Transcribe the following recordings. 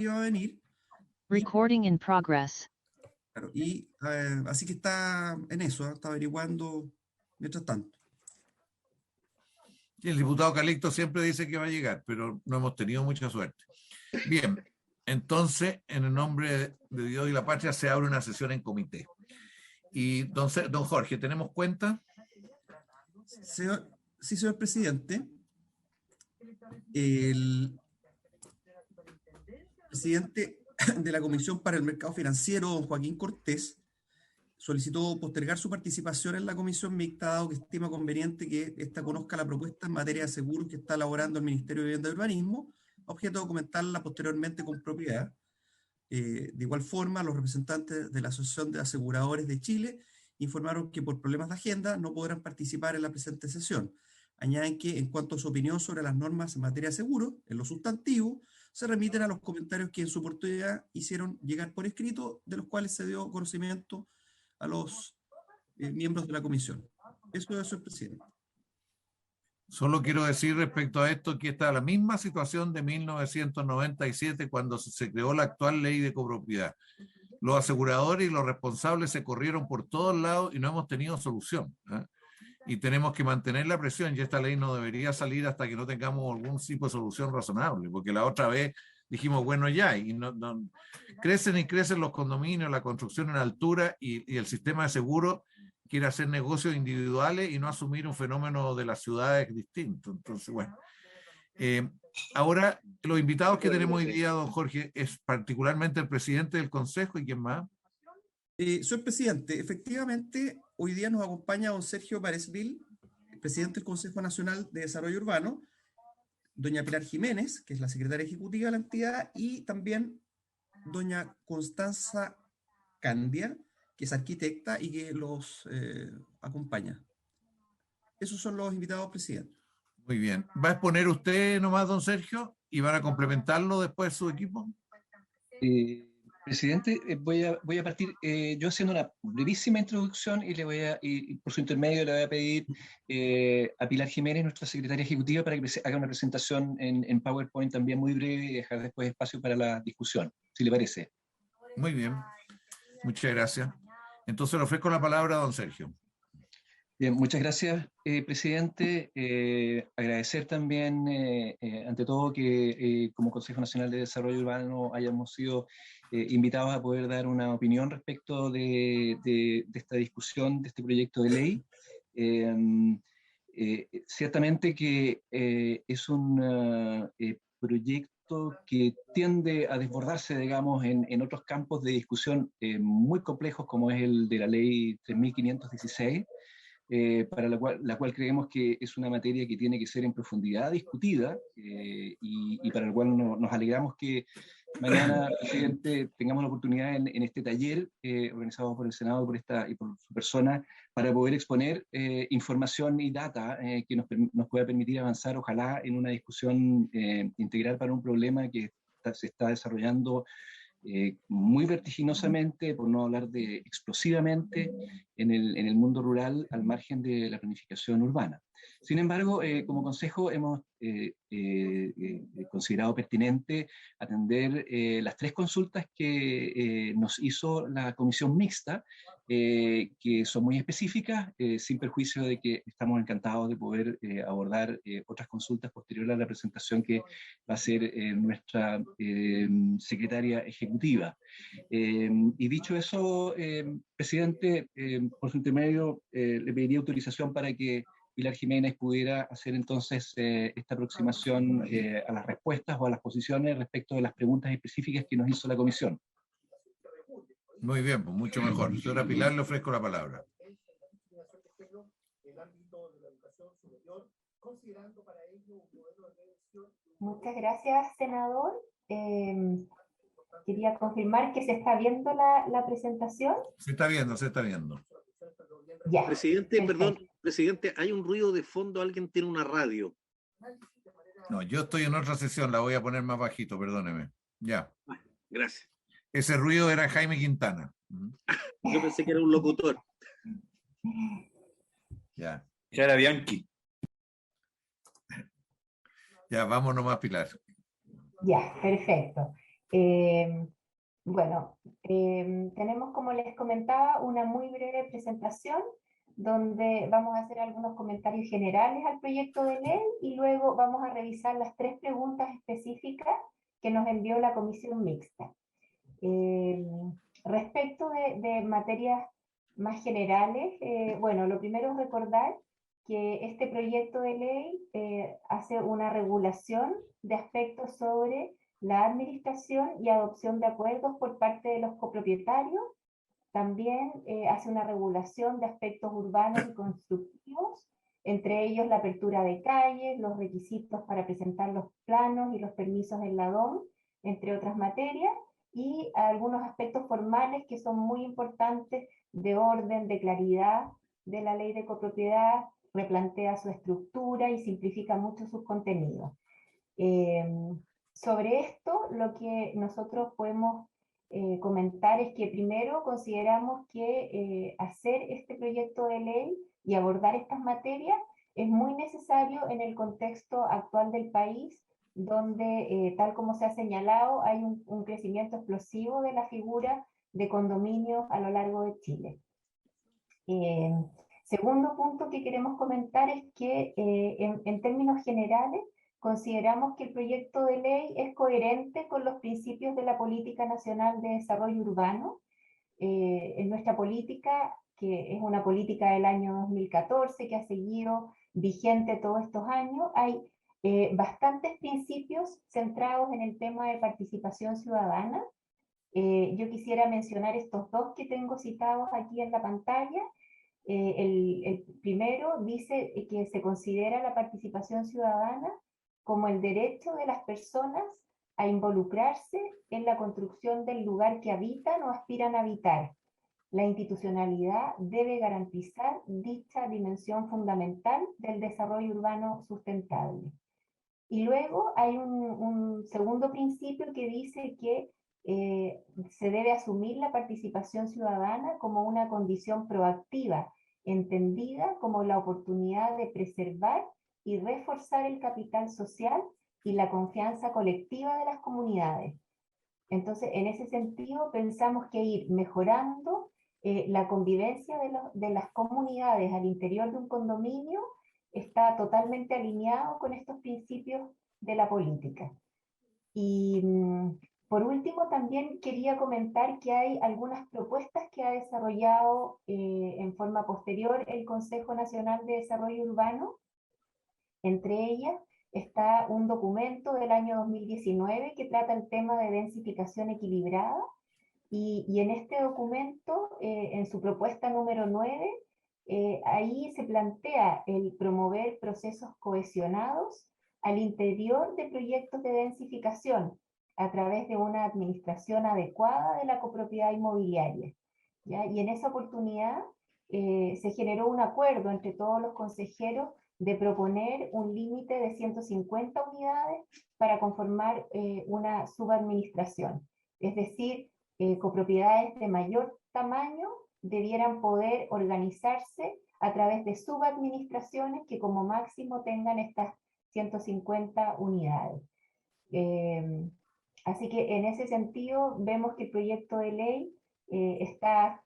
iba a venir. Recording in progress. Claro, y así que está en eso, está averiguando mientras tanto. Y el diputado Calixto siempre dice que va a llegar, pero no hemos tenido mucha suerte. Bien, entonces, en el nombre de Dios y la patria, se abre una sesión en comité. Y don Jorge, ¿tenemos cuenta? Sí, señor presidente. El presidente de la Comisión para el Mercado Financiero, don Joaquín Cortés, solicitó postergar su participación en la comisión mixta, dado que estima conveniente que ésta conozca la propuesta en materia de seguros que está elaborando el Ministerio de Vivienda y Urbanismo, objeto de documentarla posteriormente con propiedad. De igual forma, los representantes de la Asociación de Aseguradores de Chile informaron que por problemas de agenda no podrán participar en la presente sesión. Añaden que, en cuanto a su opinión sobre las normas en materia de seguros, en lo sustantivo, se remiten a los comentarios que en su oportunidad hicieron llegar por escrito, de los cuales se dio conocimiento a los miembros de la comisión. Eso es el presidente. Solo quiero decir respecto a esto que está la misma situación de 1997 cuando se creó la actual ley de copropiedad. Los aseguradores y los responsables se corrieron por todos lados y no hemos tenido solución, ¿eh? Y tenemos que mantener la presión, y esta ley no debería salir hasta que no tengamos algún tipo de solución razonable, porque la otra vez dijimos, bueno, ya, y crecen y crecen los condominios, la construcción en altura y el sistema de seguro quiere hacer negocios individuales y no asumir un fenómeno de las ciudades distinto. Entonces, bueno. Ahora, los invitados que tenemos hoy día, don Jorge, es particularmente el presidente del Consejo y quién más. Señor presidente, efectivamente, hoy día nos acompaña don Sergio Párez-Vil, presidente del Consejo Nacional de Desarrollo Urbano, doña Pilar Jiménez, que es la secretaria ejecutiva de la entidad, y también doña Constanza Candia, que es arquitecta y que los acompaña. Esos son los invitados, presidente. Muy bien. ¿Va a exponer usted nomás, don Sergio, y van a complementarlo después su equipo? Presidente, voy a partir yo haciendo una brevísima introducción y por su intermedio le voy a pedir a Pilar Jiménez, nuestra secretaria ejecutiva, para que haga una presentación en PowerPoint también muy breve y dejar después espacio para la discusión, si le parece. Muy bien, muchas gracias. Entonces le ofrezco la palabra a don Sergio. Bien, muchas gracias, presidente. Agradecer también, ante todo, que como Consejo Nacional de Desarrollo Urbano hayamos sido invitados a poder dar una opinión respecto de esta discusión, de este proyecto de ley. Ciertamente que es un proyecto que tiende a desbordarse, digamos, en otros campos de discusión muy complejos, como es el de la ley 3516, para la cual creemos que es una materia que tiene que ser en profundidad discutida, y para la cual nos alegramos que mañana, presidente, tengamos la oportunidad en este taller organizado por el Senado y por su persona, para poder exponer información y data que nos pueda permitir avanzar, ojalá, en una discusión integral para un problema que se está desarrollando muy vertiginosamente, por no hablar de explosivamente, en el mundo rural al margen de la planificación urbana. Sin embargo, como Consejo hemos considerado pertinente atender las tres consultas que nos hizo la comisión mixta, que son muy específicas, sin perjuicio de que estamos encantados de poder abordar otras consultas posteriores a la presentación que va a ser nuestra secretaria ejecutiva. Y dicho eso, presidente, por su intermedio, le pediría autorización para que Pilar Jiménez pudiera hacer entonces esta aproximación a las respuestas o a las posiciones respecto de las preguntas específicas que nos hizo la comisión. Muy bien, pues mucho mejor. Señora Pilar, le ofrezco la palabra. Muchas gracias, senador. Quería confirmar que se está viendo la presentación. Se está viendo, se está viendo. Ya, presidente, perfecto. perdón, presidente, hay un ruido de fondo, alguien tiene una radio. No, yo estoy en otra sesión, la voy a poner más bajito, perdóneme. Ya. Gracias. Ese ruido era Jaime Quintana. Yo pensé que era un locutor. Ya. Ya era Bianchi. Ya, vamos nomás, Pilar. Ya, perfecto. Bueno, tenemos, como les comentaba, una muy breve presentación donde vamos a hacer algunos comentarios generales al proyecto de ley y luego vamos a revisar las 3 preguntas específicas que nos envió la comisión mixta. Respecto de materias más generales, bueno, lo primero es recordar que este proyecto de ley hace una regulación de aspectos sobre la administración y adopción de acuerdos por parte de los copropietarios. También hace una regulación de aspectos urbanos y constructivos, entre ellos la apertura de calles, los requisitos para presentar los planos y los permisos en la DOM, entre otras materias, y algunos aspectos formales que son muy importantes de orden, de claridad de la ley de copropiedad, replantea su estructura y simplifica mucho sus contenidos. Sobre esto, lo que nosotros podemos comentar es que primero consideramos que hacer este proyecto de ley y abordar estas materias es muy necesario en el contexto actual del país, donde, tal como se ha señalado, hay un crecimiento explosivo de la figura de condominios a lo largo de Chile. Segundo punto que queremos comentar es que en términos generales consideramos que el proyecto de ley es coherente con los principios de la Política Nacional de Desarrollo Urbano. En nuestra política, que es una política del año 2014 que ha seguido vigente todos estos años, hay bastantes principios centrados en el tema de participación ciudadana. Yo quisiera mencionar estos 2 que tengo citados aquí en la pantalla. El primero dice que se considera la participación ciudadana como el derecho de las personas a involucrarse en la construcción del lugar que habitan o aspiran a habitar. La institucionalidad debe garantizar dicha dimensión fundamental del desarrollo urbano sustentable. Y luego hay un segundo principio que dice que se debe asumir la participación ciudadana como una condición proactiva, entendida como la oportunidad de preservar y reforzar el capital social y la confianza colectiva de las comunidades. Entonces, en ese sentido, pensamos que ir mejorando la convivencia de las comunidades al interior de un condominio está totalmente alineado con estos principios de la política. Y por último, también quería comentar que hay algunas propuestas que ha desarrollado en forma posterior el Consejo Nacional de Desarrollo Urbano. Entre ellas está un documento del año 2019 que trata el tema de densificación equilibrada, y en este documento, en su propuesta número 9, ahí se plantea el promover procesos cohesionados al interior de proyectos de densificación a través de una administración adecuada de la copropiedad inmobiliaria, ¿ya? Y en esa oportunidad se generó un acuerdo entre todos los consejeros de proponer un límite de 150 unidades para conformar una subadministración. Es decir, copropiedades de mayor tamaño debieran poder organizarse a través de subadministraciones que como máximo tengan estas 150 unidades. Así que en ese sentido vemos que el proyecto de ley está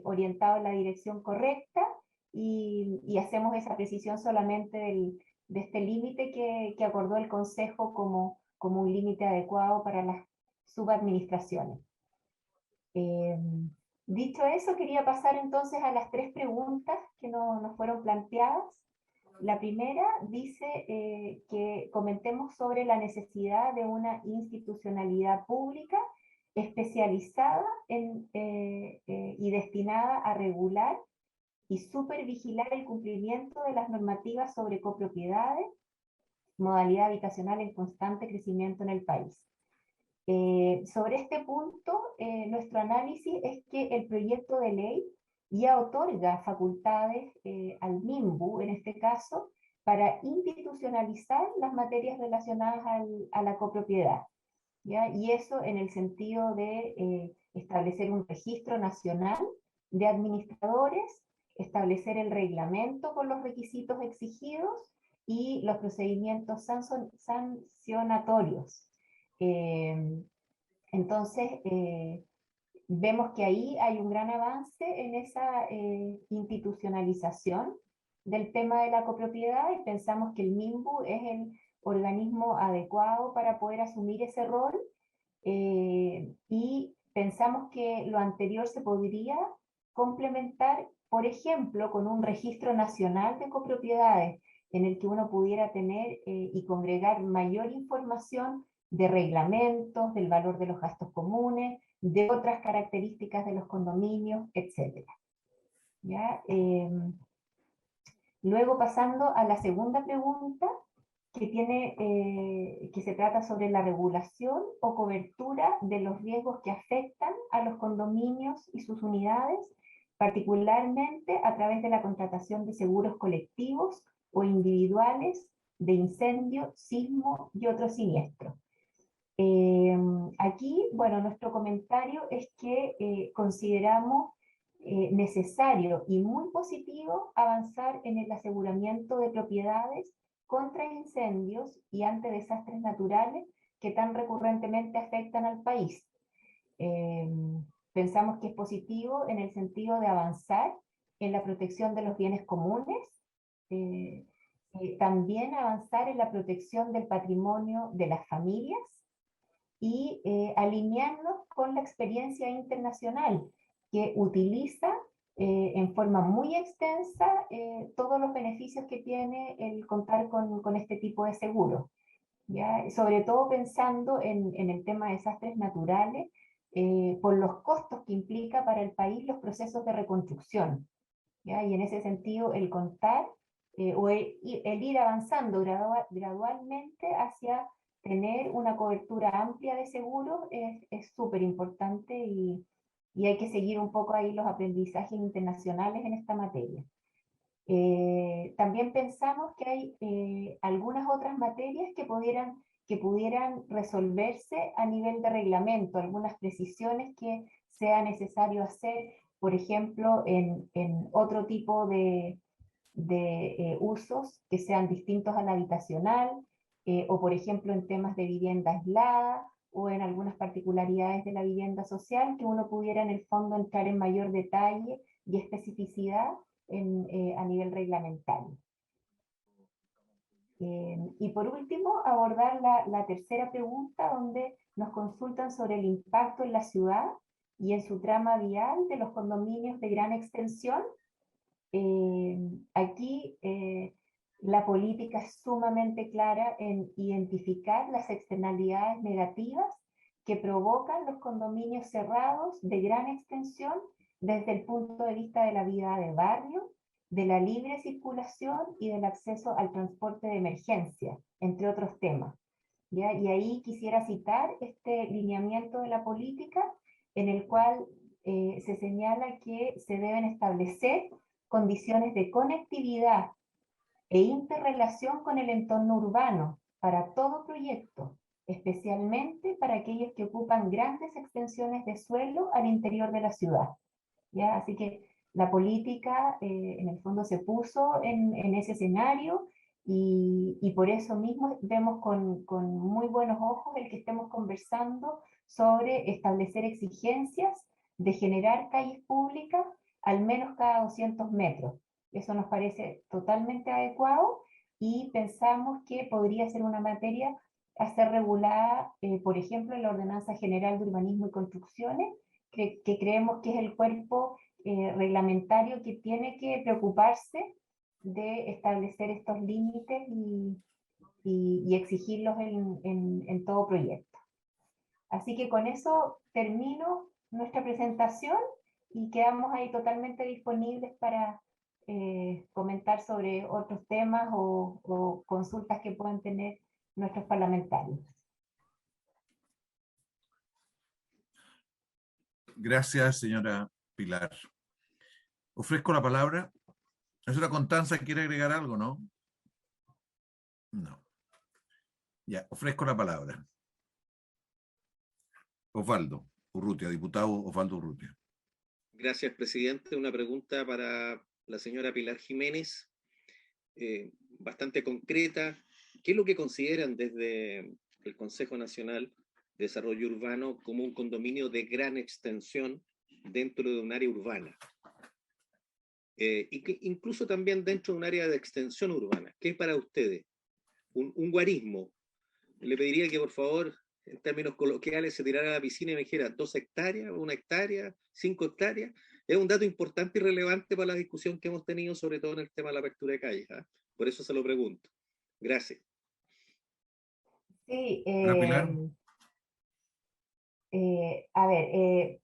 orientado en la dirección correcta, y hacemos esa precisión solamente de este límite que acordó el Consejo como un límite adecuado para las subadministraciones. Dicho eso, quería pasar entonces a las 3 preguntas que nos fueron planteadas. La primera dice que comentemos sobre la necesidad de una institucionalidad pública especializada y destinada a regular y supervigilar el cumplimiento de las normativas sobre copropiedades, modalidad habitacional en constante crecimiento en el país. Sobre este punto, nuestro análisis es que el proyecto de ley ya otorga facultades al MIMBU, en este caso, para institucionalizar las materias relacionadas a la copropiedad, ¿ya? Y eso en el sentido de establecer un registro nacional de administradores, establecer el reglamento con los requisitos exigidos y los procedimientos sancionatorios. Entonces, vemos que ahí hay un gran avance en esa institucionalización del tema de la copropiedad y pensamos que el MIMBU es el organismo adecuado para poder asumir ese rol, y pensamos que lo anterior se podría complementar, por ejemplo, con un registro nacional de copropiedades en el que uno pudiera tener y congregar mayor información de reglamentos, del valor de los gastos comunes, de otras características de los condominios, etc. ¿Ya? Luego pasando a la segunda pregunta, que se trata sobre la regulación o cobertura de los riesgos que afectan a los condominios y sus unidades, particularmente a través de la contratación de seguros colectivos o individuales de incendio, sismo y otros siniestros. Aquí, bueno, nuestro comentario es que consideramos necesario y muy positivo avanzar en el aseguramiento de propiedades contra incendios y ante desastres naturales que tan recurrentemente afectan al país. Pensamos que es positivo en el sentido de avanzar en la protección de los bienes comunes, también avanzar en la protección del patrimonio de las familias y alinearnos con la experiencia internacional que utiliza en forma muy extensa todos los beneficios que tiene el contar con este tipo de seguro, ¿ya? Sobre todo pensando en el tema de desastres naturales, por los costos que implica para el país los procesos de reconstrucción, ¿ya? Y en ese sentido el contar o el ir avanzando gradualmente hacia tener una cobertura amplia de seguros es súper importante y hay que seguir un poco ahí los aprendizajes internacionales en esta materia. También pensamos que hay algunas otras materias que pudieran resolverse a nivel de reglamento, algunas precisiones que sea necesario hacer, por ejemplo, en otro tipo de usos que sean distintos al habitacional, o por ejemplo en temas de vivienda aislada, o en algunas particularidades de la vivienda social, que uno pudiera en el fondo entrar en mayor detalle y especificidad a nivel reglamentario. Y por último, abordar la tercera pregunta, donde nos consultan sobre el impacto en la ciudad y en su trama vial de los condominios de gran extensión. Aquí la política es sumamente clara en identificar las externalidades negativas que provocan los condominios cerrados de gran extensión desde el punto de vista de la vida de barrio, de la libre circulación y del acceso al transporte de emergencia, entre otros temas, ¿ya? Y ahí quisiera citar este lineamiento de la política en el cual se señala que se deben establecer condiciones de conectividad e interrelación con el entorno urbano para todo proyecto, especialmente para aquellos que ocupan grandes extensiones de suelo al interior de la ciudad, ¿ya? Así que la política en el fondo se puso en ese escenario y por eso mismo vemos con muy buenos ojos el que estemos conversando sobre establecer exigencias de generar calles públicas al menos cada 200 metros. Eso nos parece totalmente adecuado y pensamos que podría ser una materia a ser regulada, por ejemplo, en la Ordenanza General de Urbanismo y Construcciones, que creemos que es el cuerpo reglamentario que tiene que preocuparse de establecer estos límites y exigirlos en todo proyecto. Así que con eso termino nuestra presentación y quedamos ahí totalmente disponibles para comentar sobre otros temas o consultas que puedan tener nuestros parlamentarios. Gracias, señora Pilar. Ofrezco la palabra. La señora Constanza quiere agregar algo, ¿no? No. Ya, ofrezco la palabra. Osvaldo Urrutia, diputado Osvaldo Urrutia. Gracias, presidente. Una pregunta para la señora Pilar Jiménez, bastante concreta. ¿Qué es lo que consideran desde el Consejo Nacional desarrollo urbano como un condominio de gran extensión dentro de un área urbana. Y que incluso también dentro de un área de extensión urbana. ¿Qué es para ustedes? Un guarismo. Le pediría que por favor, en términos coloquiales, se tirara a la piscina y me dijera 2 hectáreas, 1 hectárea, 5 hectáreas. Es un dato importante y relevante para la discusión que hemos tenido, sobre todo en el tema de la apertura de calles. Por eso se lo pregunto. Gracias. Sí, Pilar. a ver,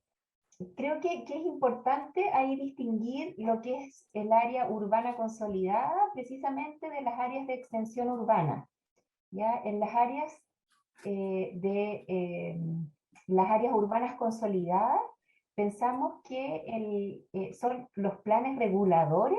creo que es importante ahí distinguir lo que es el área urbana consolidada precisamente de las áreas de extensión urbana. ¿Ya? En las áreas las áreas urbanas consolidadas, pensamos que son los planes reguladores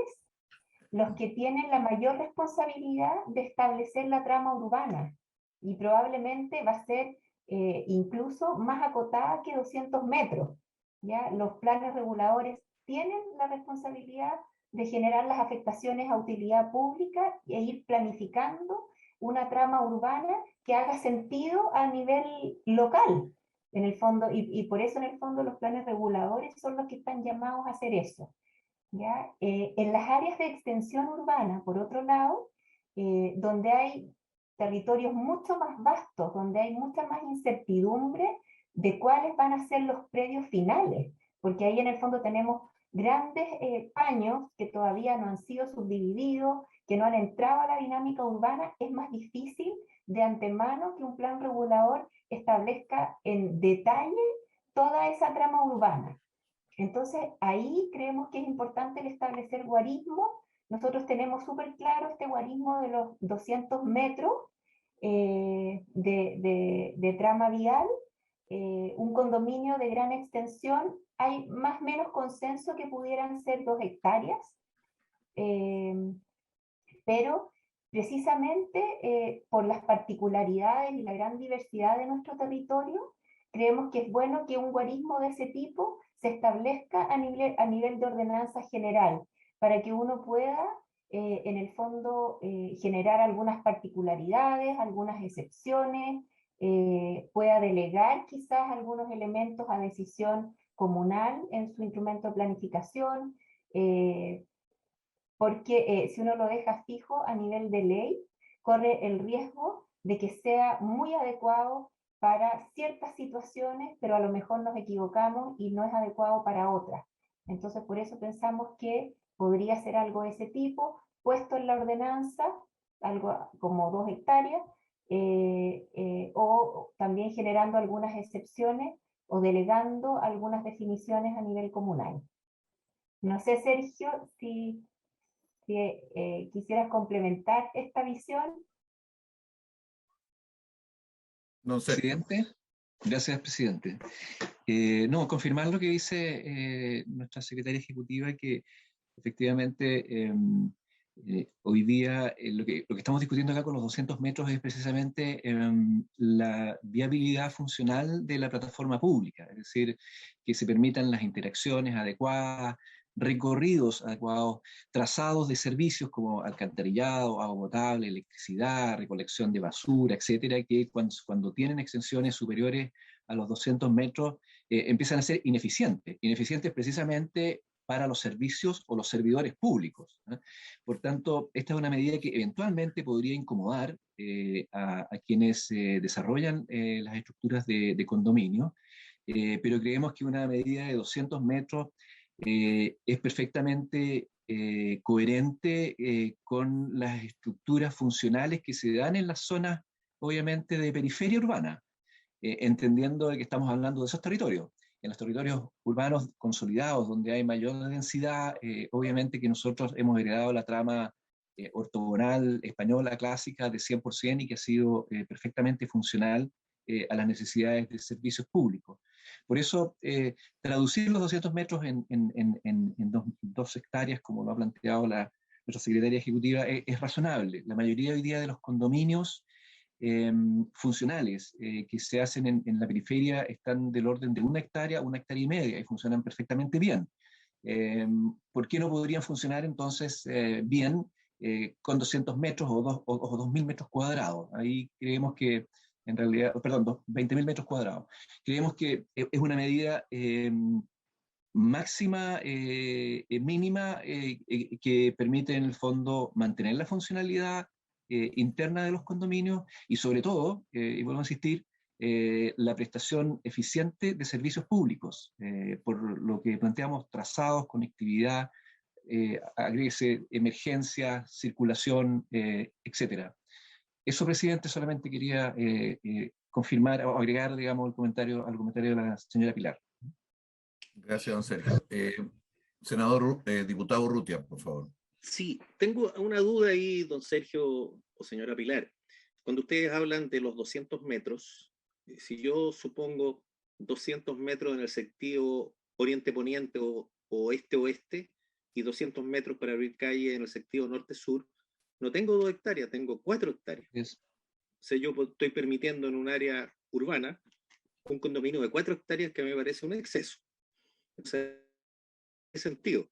los que tienen la mayor responsabilidad de establecer la trama urbana, y probablemente va a ser incluso más acotada que 200 metros. ¿Ya? Los planes reguladores tienen la responsabilidad de generar las afectaciones a utilidad pública e ir planificando una trama urbana que haga sentido a nivel local, en el fondo, y por eso en el fondo los planes reguladores son los que están llamados a hacer eso. ¿Ya? En las áreas de extensión urbana, por otro lado, donde hay territorios mucho más vastos, donde hay mucha más incertidumbre de cuáles van a ser los predios finales, porque ahí en el fondo tenemos grandes paños que todavía no han sido subdivididos, que no han entrado a la dinámica urbana. Es más difícil de antemano que un plan regulador establezca en detalle toda esa trama urbana. Entonces, ahí creemos que es importante el establecer guarismo. Nosotros tenemos súper claro este guarismo de los 200 metros de trama vial, un condominio de gran extensión. Hay más o menos consenso que pudieran ser 2 hectáreas, pero precisamente por las particularidades y la gran diversidad de nuestro territorio, creemos que es bueno que un guarismo de ese tipo se establezca a nivel de ordenanza general, para que uno pueda, en el fondo, generar algunas particularidades, algunas excepciones, pueda delegar quizás algunos elementos a decisión comunal en su instrumento de planificación, porque si uno lo deja fijo a nivel de ley, corre el riesgo de que sea muy adecuado para ciertas situaciones, pero a lo mejor nos equivocamos y no es adecuado para otras. Entonces, por eso pensamos que podría ser algo de ese tipo, puesto en la ordenanza, algo como 2 hectáreas, o también generando algunas excepciones o delegando algunas definiciones a nivel comunal. No sé, Sergio, si quisieras complementar esta visión. No sé. Presidente, gracias, presidente. No, confirmar lo que dice nuestra secretaria ejecutiva, que efectivamente hoy día lo que estamos discutiendo acá con los 200 metros es precisamente la viabilidad funcional de la plataforma pública, es decir, que se permitan las interacciones adecuadas, recorridos adecuados, trazados de servicios como alcantarillado, agua potable, electricidad, recolección de basura, etcétera, que cuando tienen extensiones superiores a los 200 metros empiezan a ser ineficientes precisamente para los servicios o los servidores públicos. Por tanto, esta es una medida que eventualmente podría incomodar a quienes desarrollan las estructuras de condominio, pero creemos que una medida de 200 metros es perfectamente coherente con las estructuras funcionales que se dan en las zonas, obviamente, de periferia urbana, entendiendo que estamos hablando de esos territorios. En los territorios urbanos consolidados, donde hay mayor densidad, obviamente que nosotros hemos heredado la trama ortogonal española clásica de 100% y que ha sido perfectamente funcional a las necesidades de servicios públicos. Por eso, traducir los 200 metros en 2 hectáreas, como lo ha planteado nuestra secretaria ejecutiva, es razonable. La mayoría hoy día de los condominios funcionales que se hacen en la periferia están del orden de 1 hectárea, 1 hectárea y media, y funcionan perfectamente bien. ¿Por qué no podrían funcionar entonces bien con 200 metros o 2.000 metros cuadrados? Ahí creemos que en realidad, perdón, 20.000 metros cuadrados. Creemos que es una medida máxima, mínima, que permite en el fondo mantener la funcionalidad interna de los condominios y sobre todo, y vuelvo a insistir, la prestación eficiente de servicios públicos, por lo que planteamos trazados, conectividad, agréguese emergencia, circulación, etcétera. Eso, presidente, solamente quería confirmar o agregar, digamos, al comentario de la señora Pilar. Gracias, don Sergio. Senador, diputado Urrutia, por favor. Sí, tengo una duda ahí, don Sergio o señora Pilar. Cuando ustedes hablan de los 200 metros, si yo supongo 200 metros en el sentido oriente-poniente o oeste-oeste y 200 metros para abrir calle en el sentido norte-sur, no tengo 2 hectáreas, tengo 4 hectáreas. O sea, yo estoy permitiendo en un área urbana un condominio de 4 hectáreas que me parece un exceso. O sea, ¿en qué sentido?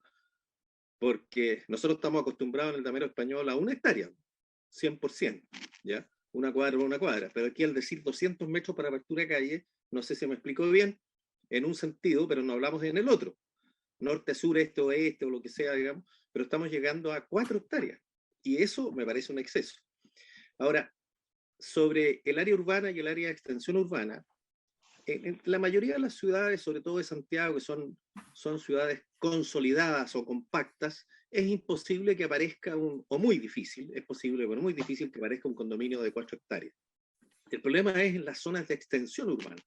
Porque nosotros estamos acostumbrados en el damero español a 1 hectárea, 100%, ¿ya? Una cuadra, pero aquí al decir 200 metros para apertura de calle, no sé si me explico bien, en un sentido, pero no hablamos en el otro, norte, sur, este, oeste, o lo que sea, digamos, pero estamos llegando a 4 hectáreas, y eso me parece un exceso. Ahora, sobre el área urbana y el área de extensión urbana, en la mayoría de las ciudades, sobre todo de Santiago, que son ciudades consolidadas o compactas, es imposible que aparezca o muy difícil, es posible, pero muy difícil que aparezca un condominio de 4 hectáreas. El problema es en las zonas de extensión urbana,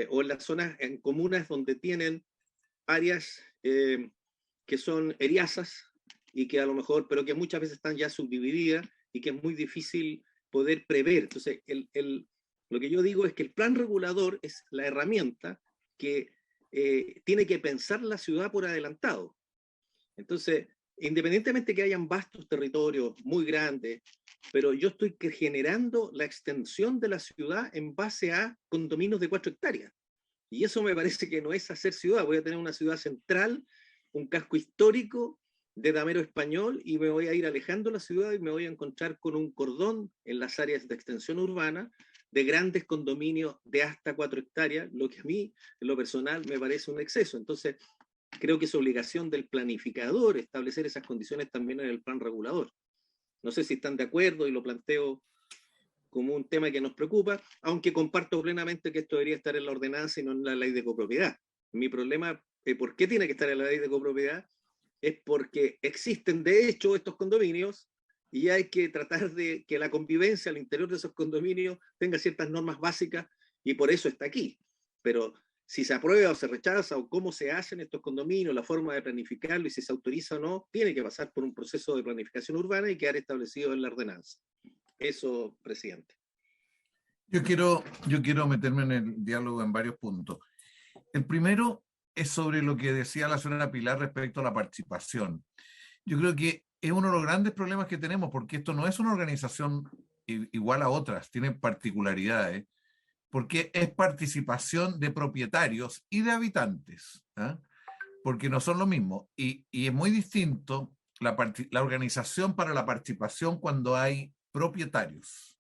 o en las zonas, en comunas donde tienen áreas que son eriazas y que a lo mejor, pero que muchas veces están ya subdivididas y que es muy difícil poder prever. Entonces, lo que yo digo es que el plan regulador es la herramienta que tiene que pensar la ciudad por adelantado. Entonces, independientemente que hayan vastos territorios muy grandes, pero yo estoy generando la extensión de la ciudad en base a condominios de 4 hectáreas. Y eso me parece que no es hacer ciudad. Voy a tener una ciudad central, un casco histórico de damero español, y me voy a ir alejando la ciudad y me voy a encontrar con un cordón en las áreas de extensión urbana de grandes condominios de hasta 4 hectáreas, lo que a mí, en lo personal, me parece un exceso. Entonces, creo que es obligación del planificador establecer esas condiciones también en el plan regulador. No sé si están de acuerdo y lo planteo como un tema que nos preocupa, aunque comparto plenamente que esto debería estar en la ordenanza y no en la ley de copropiedad. Mi problema, ¿por qué tiene que estar en la ley de copropiedad? Es porque existen de hecho estos condominios y hay que tratar de que la convivencia al interior de esos condominios tenga ciertas normas básicas, y por eso está aquí. Pero si se aprueba o se rechaza, o cómo se hacen estos condominios, la forma de planificarlo y si se autoriza o no, tiene que pasar por un proceso de planificación urbana y quedar establecido en la ordenanza. Eso, presidente. Yo quiero meterme en el diálogo en varios puntos. El primero es sobre lo que decía la señora Pilar respecto a la participación. Yo creo que es uno de los grandes problemas que tenemos, porque esto no es una organización igual a otras, tiene particularidades, porque es participación de propietarios y de habitantes, ¿eh? Porque no son lo mismo. Y es muy distinto la organización para la participación cuando hay propietarios.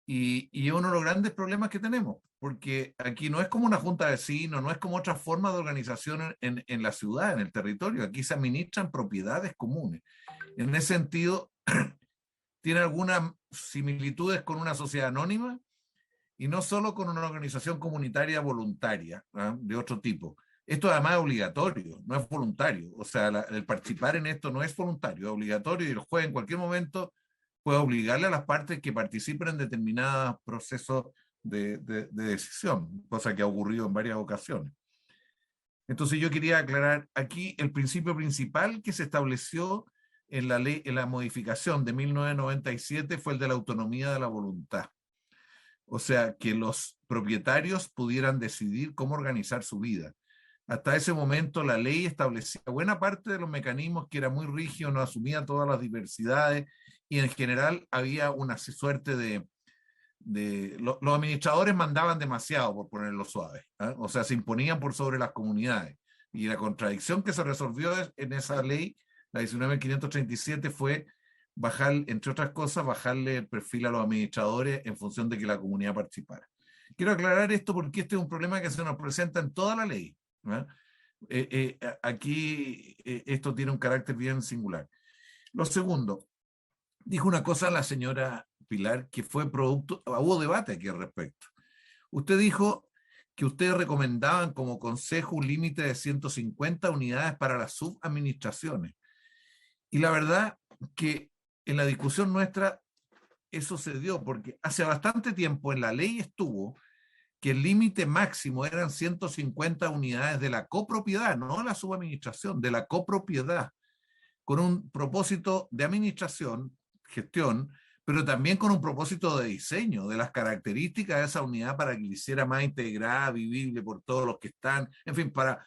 Y es uno de los grandes problemas que tenemos, porque aquí no es como una junta de vecinos, no es como otra forma de organización en la ciudad, en el territorio. Aquí se administran propiedades comunes. En ese sentido, tiene algunas similitudes con una sociedad anónima y no solo con una organización comunitaria voluntaria, ¿eh? De otro tipo. Esto además es obligatorio, no es voluntario. O sea, el participar en esto no es voluntario, es obligatorio, y el juez en cualquier momento puede obligarle a las partes que participen en determinados procesos de decisión, cosa que ha ocurrido en varias ocasiones. Entonces yo quería aclarar aquí el principio principal que se estableció en la ley, en la modificación de 1997, fue el de la autonomía de la voluntad. O sea, que los propietarios pudieran decidir cómo organizar su vida. Hasta ese momento la ley establecía buena parte de los mecanismos, que era muy rígido, no asumía todas las diversidades, y en general había una suerte de los administradores mandaban demasiado, por ponerlo suave, ¿eh? O sea, se imponían por sobre las comunidades. Y la contradicción que se resolvió en esa ley, la 19.537, fue bajar, entre otras cosas, bajarle el perfil a los administradores en función de que la comunidad participara. Quiero aclarar esto porque este es un problema que se nos presenta en toda la ley, ¿no? Aquí esto tiene un carácter bien singular. Lo segundo, dijo una cosa la señora Pilar que fue producto, hubo debate aquí al respecto. Usted dijo que ustedes recomendaban como consejo un límite de 150 unidades para las subadministraciones. Y la verdad que en la discusión nuestra eso se dio, porque hace bastante tiempo en la ley estuvo que el límite máximo eran 150 unidades de la copropiedad, no la subadministración, de la copropiedad, con un propósito de administración, gestión, pero también con un propósito de diseño, de las características de esa unidad para que la hiciera más integrada, vivible por todos los que están, en fin, para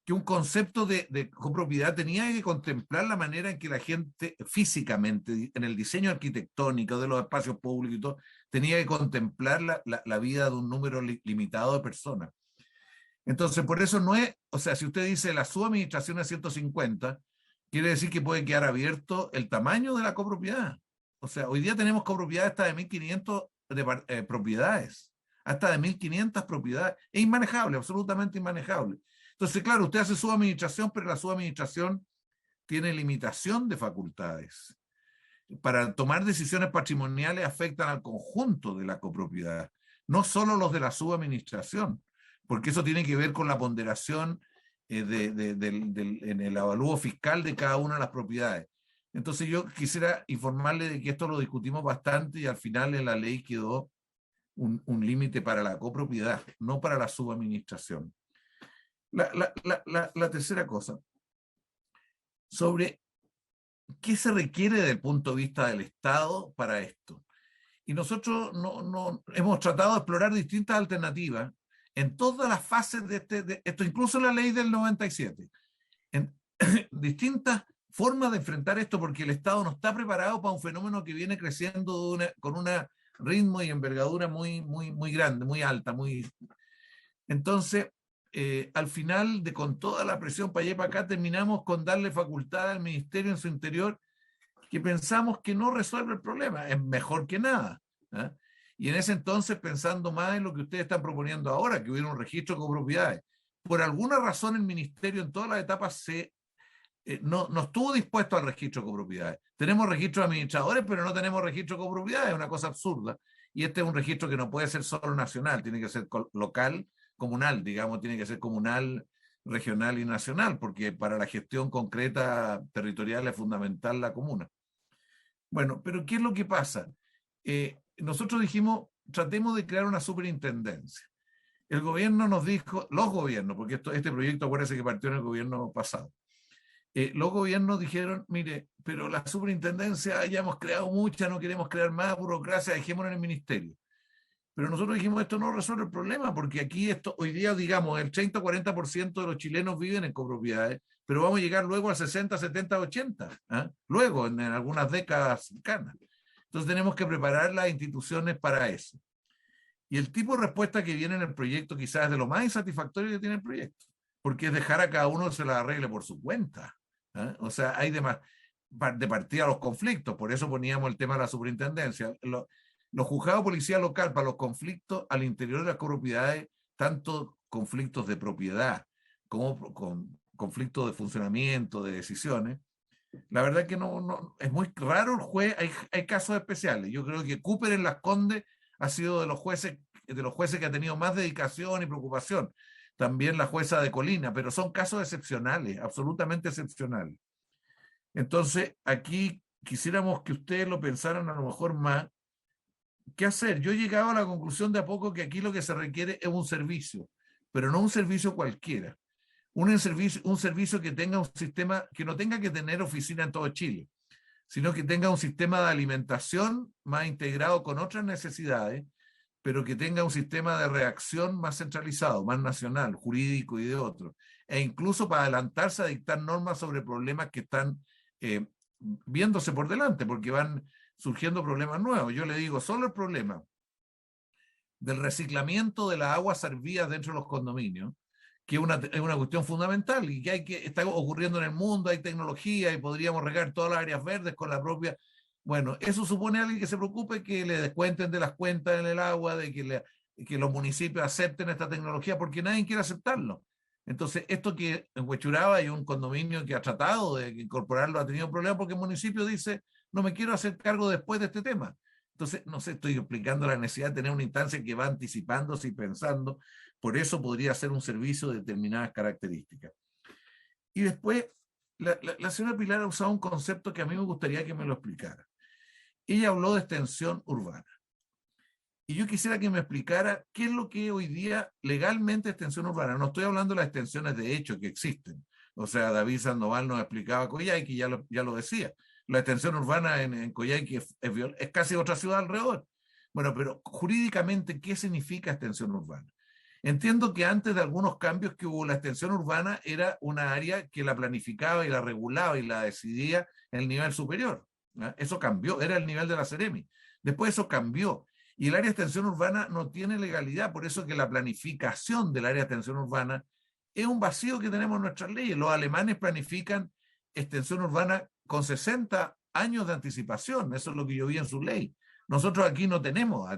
que un concepto de copropiedad tenía que contemplar la manera en que la gente físicamente, en el diseño arquitectónico de los espacios públicos y todo, tenía que contemplar la vida de un número limitado de personas. Entonces, por eso no es, o sea, si usted dice la subadministración es 150, quiere decir que puede quedar abierto el tamaño de la copropiedad. O sea, hoy día tenemos copropiedades hasta de 1.500 propiedades, hasta de 1.500 propiedades. Es inmanejable, absolutamente inmanejable. Entonces, claro, usted hace subadministración, pero la subadministración tiene limitación de facultades. Para tomar decisiones patrimoniales afectan al conjunto de la copropiedad, no solo los de la subadministración, porque eso tiene que ver con la ponderación en el avalúo fiscal de cada una de las propiedades. Entonces yo quisiera informarle de que esto lo discutimos bastante y al final en la ley quedó un límite para la copropiedad, no para la subadministración. La tercera cosa, sobre qué se requiere desde el punto de vista del Estado para esto. Y nosotros no hemos tratado de explorar distintas alternativas en todas las fases de esto, incluso en la ley del 97, en distintas formas de enfrentar esto, porque el Estado no está preparado para un fenómeno que viene creciendo con un ritmo y envergadura muy grande, muy alta. Entonces, al final, con toda la presión para allá y para acá, terminamos con darle facultad al Ministerio en su interior, que pensamos que no resuelve el problema, es mejor que nada, ¿eh? Y en ese entonces, pensando más en lo que ustedes están proponiendo ahora, que hubiera un registro de copropiedades, por alguna razón el Ministerio en todas las etapas no estuvo dispuesto al registro de copropiedades. Tenemos registros de administradores, pero no tenemos registro de copropiedades, es una cosa absurda. Y este es un registro que no puede ser solo nacional, tiene que ser local, comunal, digamos, tiene que ser comunal, regional y nacional, porque para la gestión concreta territorial es fundamental la comuna. Bueno, pero ¿qué es lo que pasa? Nosotros dijimos, tratemos de crear una superintendencia. El gobierno nos dijo, los gobiernos, porque este proyecto acuérdense que partió en el gobierno pasado, los gobiernos dijeron, mire, pero la superintendencia ya hemos creado mucha, no queremos crear más burocracia, dejémoslo en el ministerio. Pero nosotros dijimos, esto no resuelve el problema, porque aquí hoy día, digamos, el 30-40% de los chilenos viven en copropiedades, pero vamos a llegar luego al 60, 70, 80, ¿eh? Luego, en algunas décadas cercanas. Entonces tenemos que preparar las instituciones para eso. Y el tipo de respuesta que viene en el proyecto quizás es de lo más insatisfactorio que tiene el proyecto, porque es dejar a cada uno que se la arregle por su cuenta, ¿eh? O sea, hay de partida los conflictos, por eso poníamos el tema de la superintendencia. Los juzgados de policía local para los conflictos al interior de las copropiedades, tanto conflictos de propiedad como con conflictos de funcionamiento, de decisiones, la verdad que no es muy raro el juez, hay casos especiales. Yo creo que Cooper en Las Condes ha sido de los jueces que ha tenido más dedicación y preocupación. También la jueza de Colina, pero son casos excepcionales, absolutamente excepcionales. Entonces, aquí quisiéramos que ustedes lo pensaran a lo mejor más. ¿Qué hacer? Yo he llegado a la conclusión de a poco que aquí lo que se requiere es un servicio, pero no un servicio cualquiera. Un servicio que tenga un sistema, que no tenga que tener oficina en todo Chile, sino que tenga un sistema de alimentación más integrado con otras necesidades, pero que tenga un sistema de reacción más centralizado, más nacional, jurídico y de otros, e incluso para adelantarse a dictar normas sobre problemas que están viéndose por delante, porque van surgiendo problemas nuevos. Yo le digo, solo el problema del reciclamiento de las aguas servidas dentro de los condominios, que es una cuestión fundamental y que está ocurriendo en el mundo, hay tecnología y podríamos regar todas las áreas verdes con la propia... Bueno, eso supone a alguien que se preocupe que le descuenten de las cuentas en el agua, de que los municipios acepten esta tecnología, porque nadie quiere aceptarlo. Entonces, esto que en Huechuraba hay un condominio que ha tratado de incorporarlo, ha tenido problemas porque el municipio dice, no me quiero hacer cargo después de este tema. Entonces, no sé, estoy explicando la necesidad de tener una instancia que va anticipándose y pensando, por eso podría ser un servicio de determinadas características. Y después, la señora Pilar ha usado un concepto que a mí me gustaría que me lo explicara. Ella habló de extensión urbana. Y yo quisiera que me explicara qué es lo que hoy día legalmente es extensión urbana. No estoy hablando de las extensiones de hecho que existen. O sea, David Sandoval nos explicaba Coyhaique, ya lo decía. La extensión urbana en Coyhaique es casi otra ciudad alrededor. Bueno, pero jurídicamente, ¿qué significa extensión urbana? Entiendo que antes de algunos cambios que hubo, la extensión urbana era una área que la planificaba y la regulaba y la decidía en el nivel superior. ¿Ah? Eso cambió, era el nivel de la Seremi. Después eso cambió. Y el área de extensión urbana no tiene legalidad, por eso que la planificación del área de extensión urbana es un vacío que tenemos en nuestras leyes. Los alemanes planifican extensión urbana con 60 años de anticipación, eso es lo que yo vi en su ley. Nosotros aquí no tenemos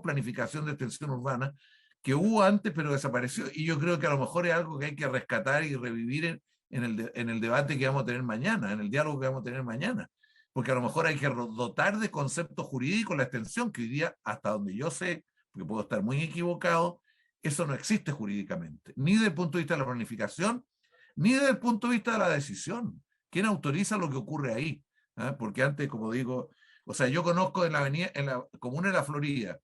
planificación de extensión urbana, que hubo antes pero desapareció, y yo creo que a lo mejor es algo que hay que rescatar y revivir en el debate que vamos a tener mañana, en el diálogo que vamos a tener mañana. Porque a lo mejor hay que dotar de conceptos jurídicos la extensión, que hoy día, hasta donde yo sé, porque puedo estar muy equivocado, eso no existe jurídicamente, ni desde el punto de vista de la planificación, ni desde el punto de vista de la decisión. ¿Quién autoriza lo que ocurre ahí? ¿Ah? Porque antes, como digo, o sea, yo conozco en la comuna de La Florida,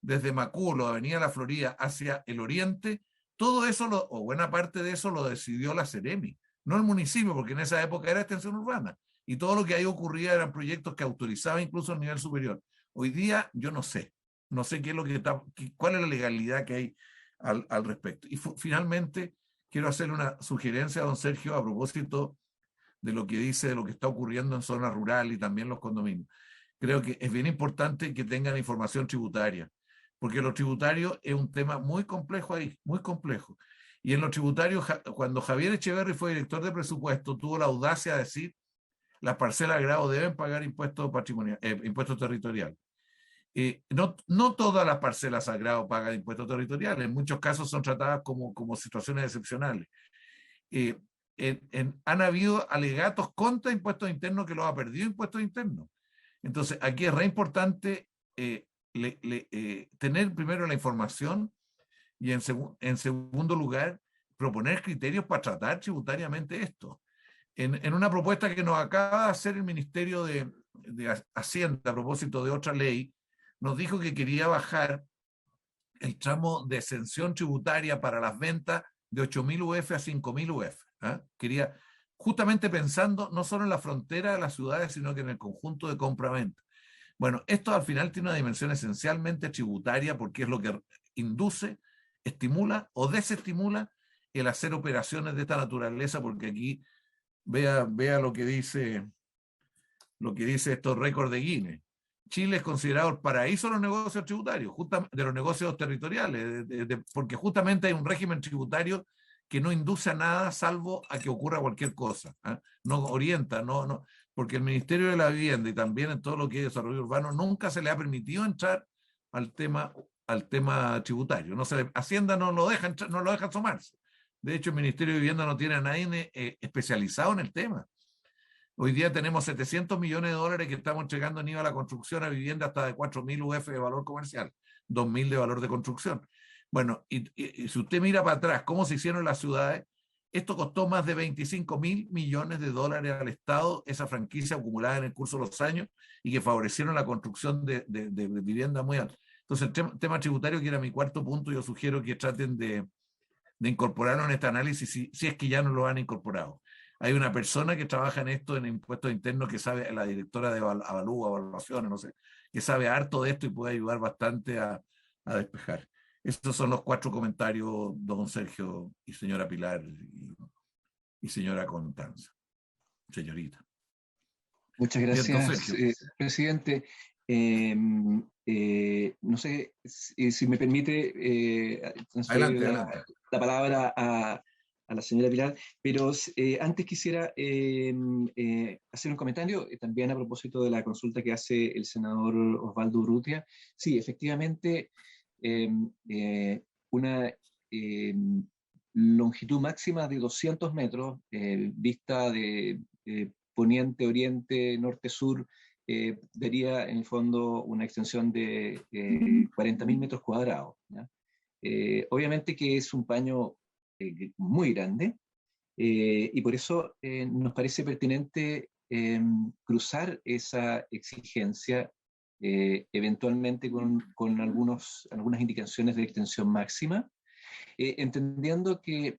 desde Maculo, Avenida La Florida, hacia el oriente, todo eso, o buena parte de eso, lo decidió la Seremi, no el municipio, porque en esa época era extensión urbana. Y todo lo que ahí ocurría eran proyectos que autorizaban incluso a nivel superior. Hoy día yo no sé qué es lo que está, cuál es la legalidad que hay al respecto. Y finalmente quiero hacerle una sugerencia a don Sergio a propósito de lo que dice, de lo que está ocurriendo en zonas rurales y también los condominios. Creo que es bien importante que tengan información tributaria, porque lo tributario es un tema muy complejo ahí, muy complejo. Y en los tributarios, cuando Javier Echeverri fue director de presupuesto, tuvo la audacia de decir las parcelas de grado deben pagar impuestos territoriales. No todas las parcelas a grado pagan impuestos territoriales, en muchos casos son tratadas como situaciones excepcionales. Han habido alegatos contra impuestos internos que los ha perdido impuestos internos. Entonces, aquí es re importante tener primero la información y en segundo lugar, proponer criterios para tratar tributariamente esto. En una propuesta que nos acaba de hacer el Ministerio de Hacienda a propósito de otra ley, nos dijo que quería bajar el tramo de exención tributaria para las ventas de 8.000 UF a 5.000 UF. ¿Ah? Quería, justamente pensando no solo en la frontera de las ciudades, sino que en el conjunto de compra-venta. Bueno, esto al final tiene una dimensión esencialmente tributaria porque es lo que induce, estimula o desestimula el hacer operaciones de esta naturaleza, porque aquí vea lo que dice estos récords de Guinness. Chile es considerado el paraíso de los negocios tributarios, de los negocios territoriales, porque justamente hay un régimen tributario que no induce a nada salvo a que ocurra cualquier cosa. ¿Eh? No orienta, porque el Ministerio de la Vivienda y también en todo lo que es desarrollo urbano nunca se le ha permitido entrar al tema tributario. Hacienda no lo deja asomarse. De hecho, el Ministerio de Vivienda no tiene a nadie especializado en el tema. Hoy día tenemos 700 millones de dólares que estamos entregando en IVA a la construcción a vivienda hasta de 4.000 UF de valor comercial, 2.000 de valor de construcción. Bueno, y si usted mira para atrás cómo se hicieron las ciudades, esto costó más de 25.000 millones de dólares al Estado, esa franquicia acumulada en el curso de los años y que favorecieron la construcción de vivienda muy alta. Entonces, el tema tributario, que era mi cuarto punto, yo sugiero que traten de incorporarlo en este análisis si es que ya no lo han incorporado. Hay una persona que trabaja en esto, en impuestos internos, que sabe, la directora de evaluaciones, no sé, que sabe harto de esto y puede ayudar bastante a despejar. Estos son los 4 comentarios, don Sergio y señora Pilar y señora Constanza. Señorita. Muchas gracias, presidente. No sé si me permite adelante. la palabra a la señora Pilar, pero antes quisiera hacer un comentario también a propósito de la consulta que hace el senador Osvaldo Urrutia. Sí, efectivamente, una longitud máxima de 200 metros, vista de poniente, oriente, norte, sur, daría en el fondo una extensión de 40.000 metros cuadrados, ¿ya? Obviamente que es un paño muy grande, y por eso nos parece pertinente cruzar esa exigencia eventualmente con algunas indicaciones de extensión máxima, entendiendo que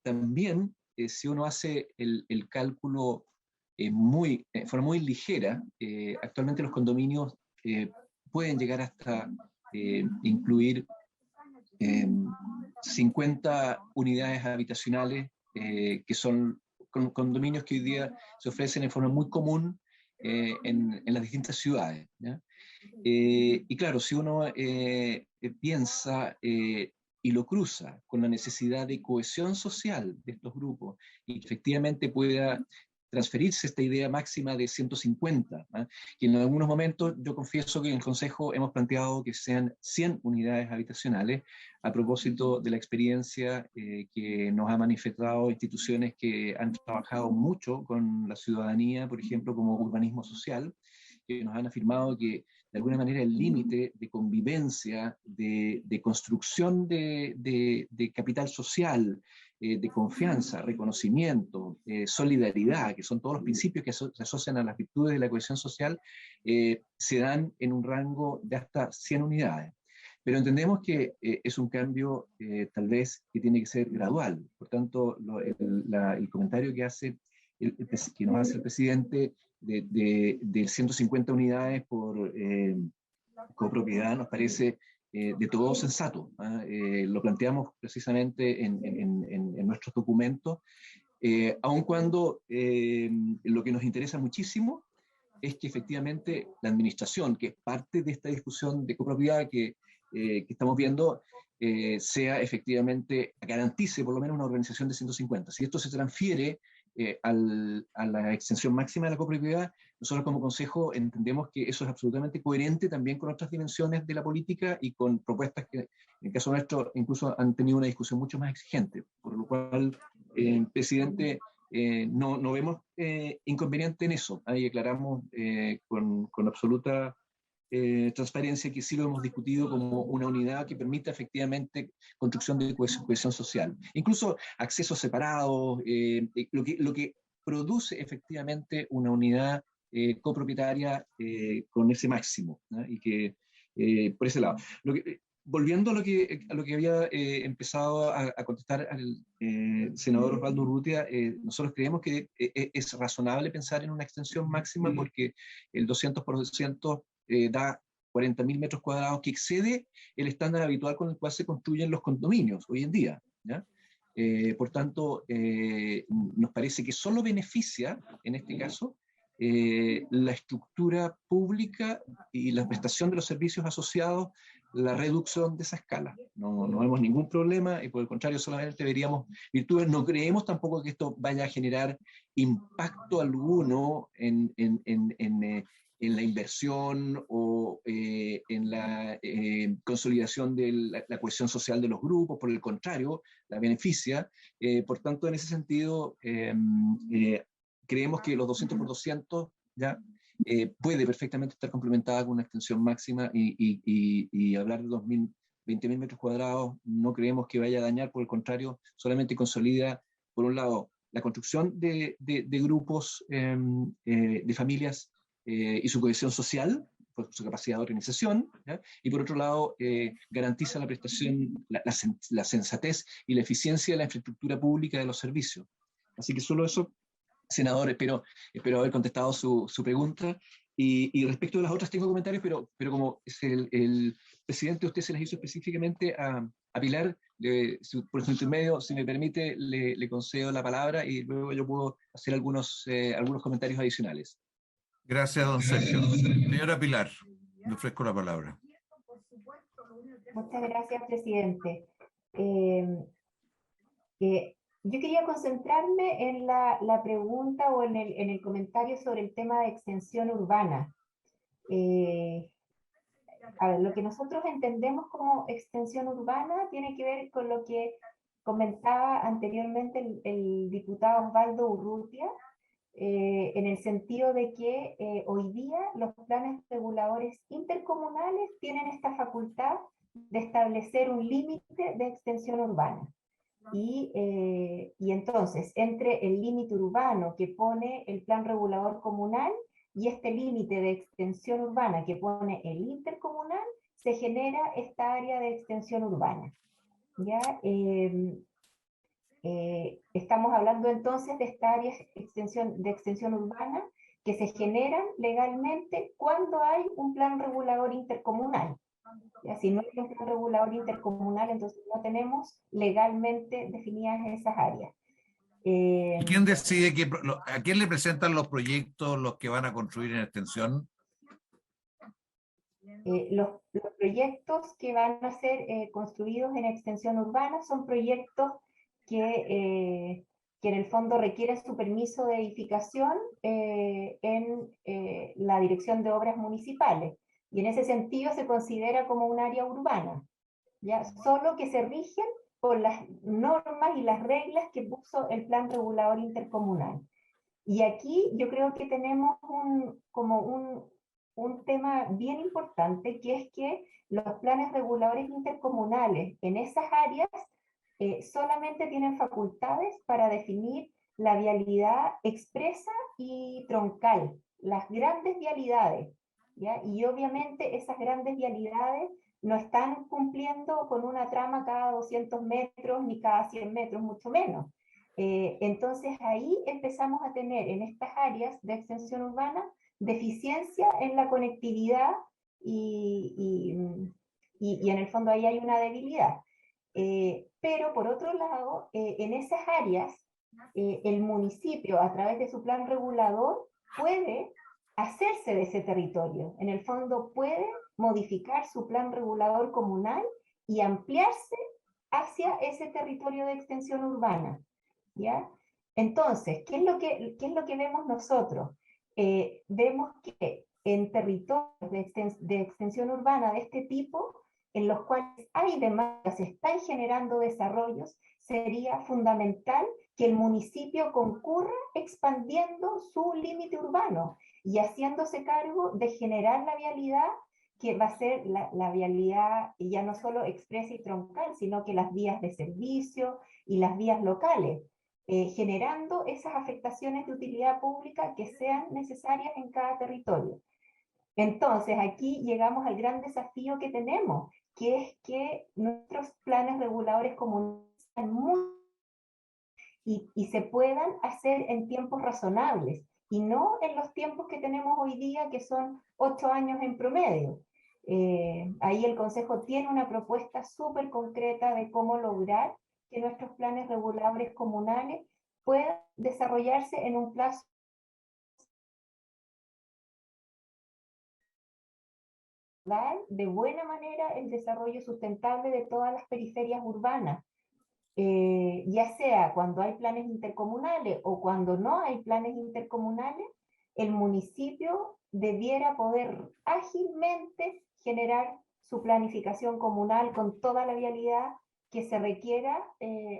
también si uno hace el cálculo en forma muy ligera, actualmente los condominios pueden llegar hasta incluir 50 unidades habitacionales, que son condominios que hoy día se ofrecen en forma muy común en las distintas ciudades, ¿ya? Y claro, si uno piensa y lo cruza con la necesidad de cohesión social de estos grupos y que efectivamente pueda transferirse esta idea máxima de 150, ¿eh? Que en algunos momentos yo confieso que en el Consejo hemos planteado que sean 100 unidades habitacionales a propósito de la experiencia que nos ha manifestado instituciones que han trabajado mucho con la ciudadanía, por ejemplo, como Urbanismo Social, que nos han afirmado que de alguna manera el límite de convivencia, de construcción de capital social, de confianza, reconocimiento, solidaridad, que son todos los principios que se asocian a las virtudes de la cohesión social, se dan en un rango de hasta 100 unidades. Pero entendemos que es un cambio tal vez que tiene que ser gradual. Por tanto, el comentario que que nos hace el presidente de 150 unidades por copropiedad nos parece de todo sensato, ¿eh? Lo planteamos precisamente en nuestros documentos, aun cuando lo que nos interesa muchísimo es que efectivamente la administración, que es parte de esta discusión de copropiedad que estamos viendo, sea efectivamente, garantice por lo menos una organización de 150. Si esto se transfiere a la extensión máxima de la copropiedad, nosotros como Consejo entendemos que eso es absolutamente coherente también con otras dimensiones de la política y con propuestas que, en el caso nuestro, incluso han tenido una discusión mucho más exigente, por lo cual, presidente, no vemos inconveniente en eso. Ahí aclaramos con absoluta transparencia que sí lo hemos discutido como una unidad que permita efectivamente construcción de cohesión social. Incluso accesos separados, lo que produce efectivamente una unidad copropietaria con ese máximo, ¿no? Y que por ese lado. Volviendo a lo que había empezado a contestar al senador Osvaldo Urrutia, nosotros creemos que es razonable pensar en una extensión máxima porque el 200% da 40.000 metros cuadrados, que excede el estándar habitual con el cual se construyen los condominios hoy en día, ¿ya? Por tanto, nos parece que solo beneficia, en este caso, la estructura pública y la prestación de los servicios asociados, la reducción de esa escala. No vemos ningún problema y por el contrario solamente veríamos virtudes. No creemos tampoco que esto vaya a generar impacto alguno en la inversión o en la consolidación de la cohesión social de los grupos. Por el contrario, la beneficia. Por tanto, en ese sentido, creemos que los 200 por 200 ya puede perfectamente estar complementada con una extensión máxima y hablar de 20.000 metros cuadrados no creemos que vaya a dañar, por el contrario, solamente consolida, por un lado, la construcción de grupos de familias y su cohesión social, por su capacidad de organización, ¿ya? Y por otro lado, garantiza la prestación, la sensatez y la eficiencia de la infraestructura pública de los servicios. Así que solo eso, senador, espero haber contestado su pregunta. Y respecto de las otras tengo comentarios, pero como es el presidente, usted se las hizo específicamente a Pilar, por su intermedio, si me permite, le concedo la palabra y luego yo puedo hacer algunos comentarios adicionales. Gracias, don Sergio. Señora Pilar, le ofrezco la palabra. Muchas gracias, presidente. Yo quería concentrarme en la pregunta o en el comentario sobre el tema de extensión urbana. A ver, lo que nosotros entendemos como extensión urbana tiene que ver con lo que comentaba anteriormente el diputado Osvaldo Urrutia, en el sentido de que hoy día los planes reguladores intercomunales tienen esta facultad de establecer un límite de extensión urbana. Y entonces, entre el límite urbano que pone el plan regulador comunal y este límite de extensión urbana que pone el intercomunal, se genera esta área de extensión urbana. ¿Ya? Estamos hablando entonces de esta área de extensión urbana que se generan legalmente cuando hay un plan regulador intercomunal. ¿Ya? Si no hay un plan regulador intercomunal, entonces no tenemos legalmente definidas esas áreas. ¿Y quién decide a quién le presentan los proyectos los que van a construir en extensión? Los proyectos que van a ser construidos en extensión urbana son proyectos que en el fondo requieren su permiso de edificación en la Dirección de Obras Municipales. Y en ese sentido se considera como un área urbana, ¿ya? Solo que se rigen por las normas y las reglas que puso el Plan Regulador Intercomunal. Y aquí yo creo que tenemos un tema bien importante, que es que los planes reguladores intercomunales en esas áreas solamente tienen facultades para definir la vialidad expresa y troncal, las grandes vialidades, ¿ya? Y obviamente esas grandes vialidades no están cumpliendo con una trama cada 200 metros ni cada 100 metros, mucho menos. Entonces ahí empezamos a tener en estas áreas de extensión urbana deficiencia en la conectividad y en el fondo ahí hay una debilidad. Pero por otro lado, en esas áreas, el municipio a través de su plan regulador puede hacerse de ese territorio. En el fondo puede modificar su plan regulador comunal y ampliarse hacia ese territorio de extensión urbana, ¿ya? Entonces, ¿qué es lo que vemos nosotros? Vemos que en territorios de extensión urbana de este tipo, en los cuales hay demandas, se están generando desarrollos, sería fundamental que el municipio concurra expandiendo su límite urbano y haciéndose cargo de generar la vialidad que va a ser la vialidad ya no solo expresa y troncal, sino que las vías de servicio y las vías locales, generando esas afectaciones de utilidad pública que sean necesarias en cada territorio. Entonces, aquí llegamos al gran desafío que tenemos, que es que nuestros planes reguladores comunales sean muy y se puedan hacer en tiempos razonables, y no en los tiempos que tenemos hoy día, que son 8 años en promedio. Ahí el Consejo tiene una propuesta súper concreta de cómo lograr que nuestros planes reguladores comunales puedan desarrollarse en un plazo de buena manera el desarrollo sustentable de todas las periferias urbanas, ya sea cuando hay planes intercomunales o cuando no hay planes intercomunales, el municipio debiera poder ágilmente generar su planificación comunal con toda la vialidad que se requiera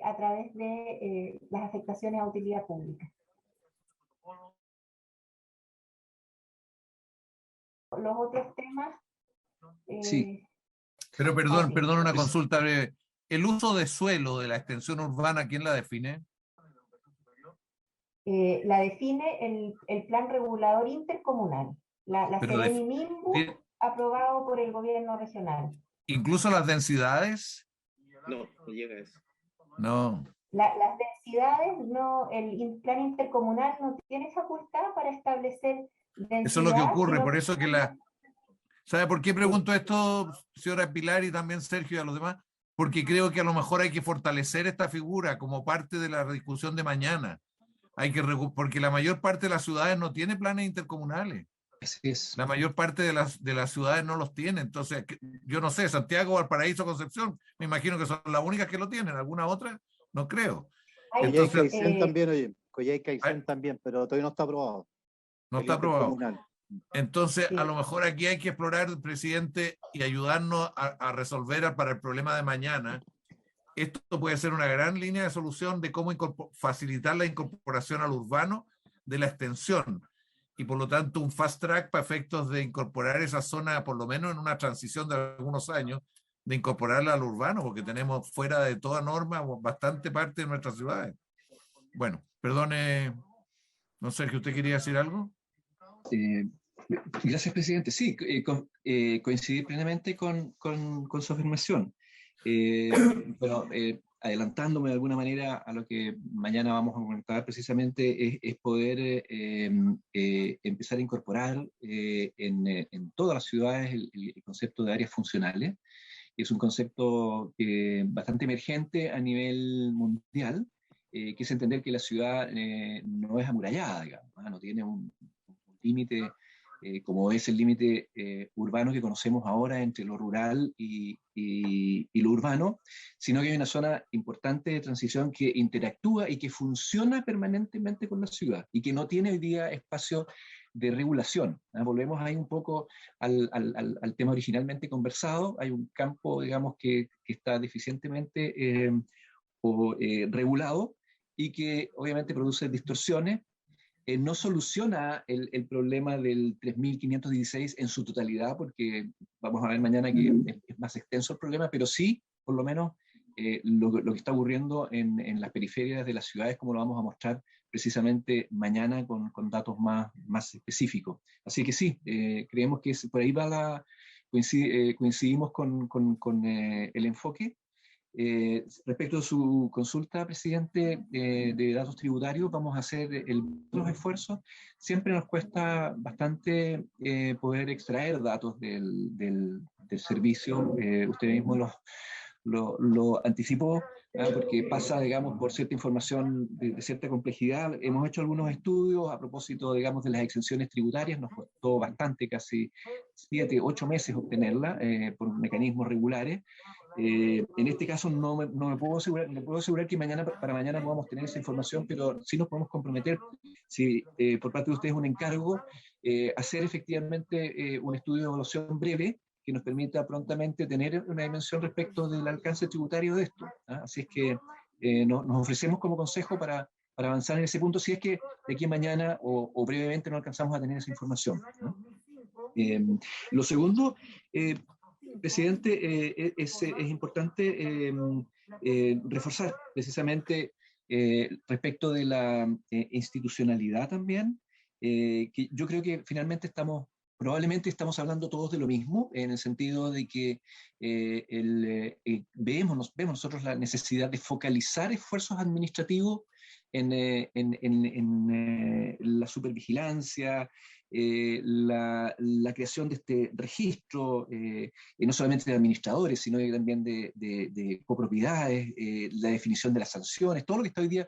a través de las afectaciones a utilidad pública. Los otros temas... Sí. Pero perdón, sí. una consulta breve. ¿El uso de suelo de la extensión urbana, quién la define? La define el plan regulador intercomunal, la Seremi Minbu, aprobado por el gobierno regional. ¿Incluso las densidades? No, no llega a eso. No. Las densidades, no, el plan intercomunal no tiene facultad para establecer densidad. Eso es lo que ocurre, por eso que la... ¿Sabe por qué pregunto esto, señora Pilar, y también Sergio y a los demás? Porque creo que a lo mejor hay que fortalecer esta figura como parte de la discusión de mañana. Porque la mayor parte de las ciudades no tiene planes intercomunales. Así es. La mayor parte de las ciudades no los tiene. Entonces, yo no sé, Santiago, Valparaíso, Concepción, me imagino que son las únicas que lo tienen. ¿Alguna otra? No creo. Coyhaique, Entonces, Aysén también, oye, Coyhaique, Aysén también, pero todavía no está aprobado no a está nivel aprobado. comunal. Entonces, Sí. a lo mejor aquí hay que explorar, presidente, y ayudarnos a resolver para el problema de mañana. Esto puede ser una gran línea de solución de cómo facilitar la incorporación al urbano de la extensión y por lo tanto un fast track para efectos de incorporar esa zona, por lo menos en una transición de algunos años, de incorporarla al urbano, porque tenemos fuera de toda norma bastante parte de nuestras ciudades. Bueno, perdone, no sé, ¿que usted quería decir algo? Gracias, presidente. Sí, coincidir plenamente con su afirmación. Bueno, adelantándome de alguna manera a lo que mañana vamos a comentar precisamente, es poder empezar a incorporar en todas las ciudades el concepto de áreas funcionales. Es un concepto bastante emergente a nivel mundial, que es entender que la ciudad no es amurallada, digamos, no tiene un límite como es el límite urbano que conocemos ahora entre lo rural y lo urbano, sino que hay una zona importante de transición que interactúa y que funciona permanentemente con la ciudad y que no tiene hoy día espacio de regulación. Volvemos ahí un poco al tema originalmente conversado. Hay un campo, digamos, que está deficientemente regulado y que obviamente produce distorsiones. No soluciona el problema del 3.516 en su totalidad, porque vamos a ver mañana que es más extenso el problema, pero sí, por lo menos, lo que está ocurriendo en las periferias de las ciudades, como lo vamos a mostrar precisamente mañana con datos más específicos. Así que sí, creemos que por ahí va coincidimos con el enfoque. Respecto a su consulta, presidente, de datos tributarios, vamos a hacer los esfuerzos. Siempre nos cuesta bastante poder extraer datos del servicio. Usted mismo lo anticipó, porque pasa, digamos, por cierta información de cierta complejidad. Hemos hecho algunos estudios a propósito, digamos, de las exenciones tributarias. Nos costó bastante, casi 7, 8 meses obtenerla por mecanismos regulares. En este caso no me puedo asegurar que para mañana podamos tener esa información, pero sí nos podemos comprometer, si por parte de ustedes un encargo, hacer efectivamente un estudio de evaluación breve que nos permita prontamente tener una dimensión respecto del alcance tributario de esto. Así es que nos ofrecemos como consejo para avanzar en ese punto, si es que de aquí a mañana o brevemente no alcanzamos a tener esa información. Lo segundo, presidente, es importante reforzar precisamente respecto de la institucionalidad también, que yo creo que finalmente probablemente estamos hablando todos de lo mismo, en el sentido de que vemos nosotros la necesidad de focalizar esfuerzos administrativos en la supervigilancia, la creación de este registro, no solamente de administradores, sino también de copropiedades, la definición de las sanciones, todo lo que está hoy día,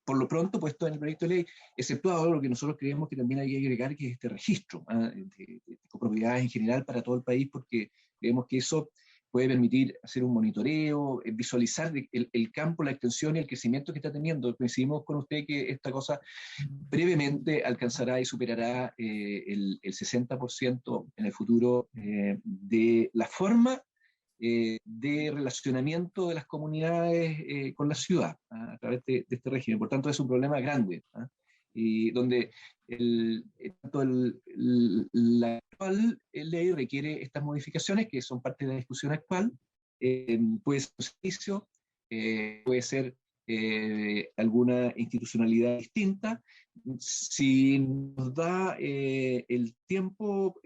por lo pronto, puesto en el proyecto de ley, exceptuado lo que nosotros creemos que también hay que agregar, que es este registro de copropiedades en general para todo el país, porque creemos que eso puede permitir hacer un monitoreo, visualizar el campo, la extensión y el crecimiento que está teniendo. Coincidimos con usted que esta cosa brevemente alcanzará y superará el 60% en el futuro de la forma de relacionamiento de las comunidades con la ciudad a través de este régimen. Por tanto, es un problema grande, y donde la actual ley requiere estas modificaciones que son parte de la discusión actual. Puede ser un servicio, puede ser alguna institucionalidad distinta. Si nos da el tiempo,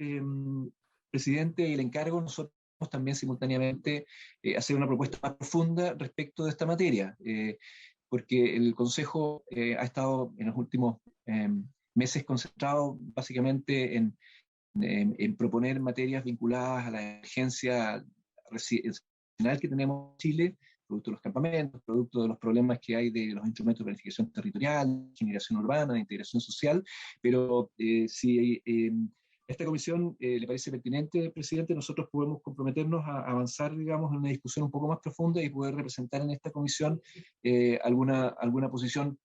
presidente, y el encargo, nosotros también simultáneamente hacer una propuesta más profunda respecto de esta materia, porque el Consejo ha estado en los últimos meses concentrado básicamente en proponer materias vinculadas a la emergencia residencial que tenemos en Chile, producto de los campamentos, producto de los problemas que hay de los instrumentos de planificación territorial, generación urbana, de integración social, pero si esta comisión le parece pertinente, presidente, nosotros podemos comprometernos a avanzar, digamos, en una discusión un poco más profunda y poder representar en esta comisión alguna posición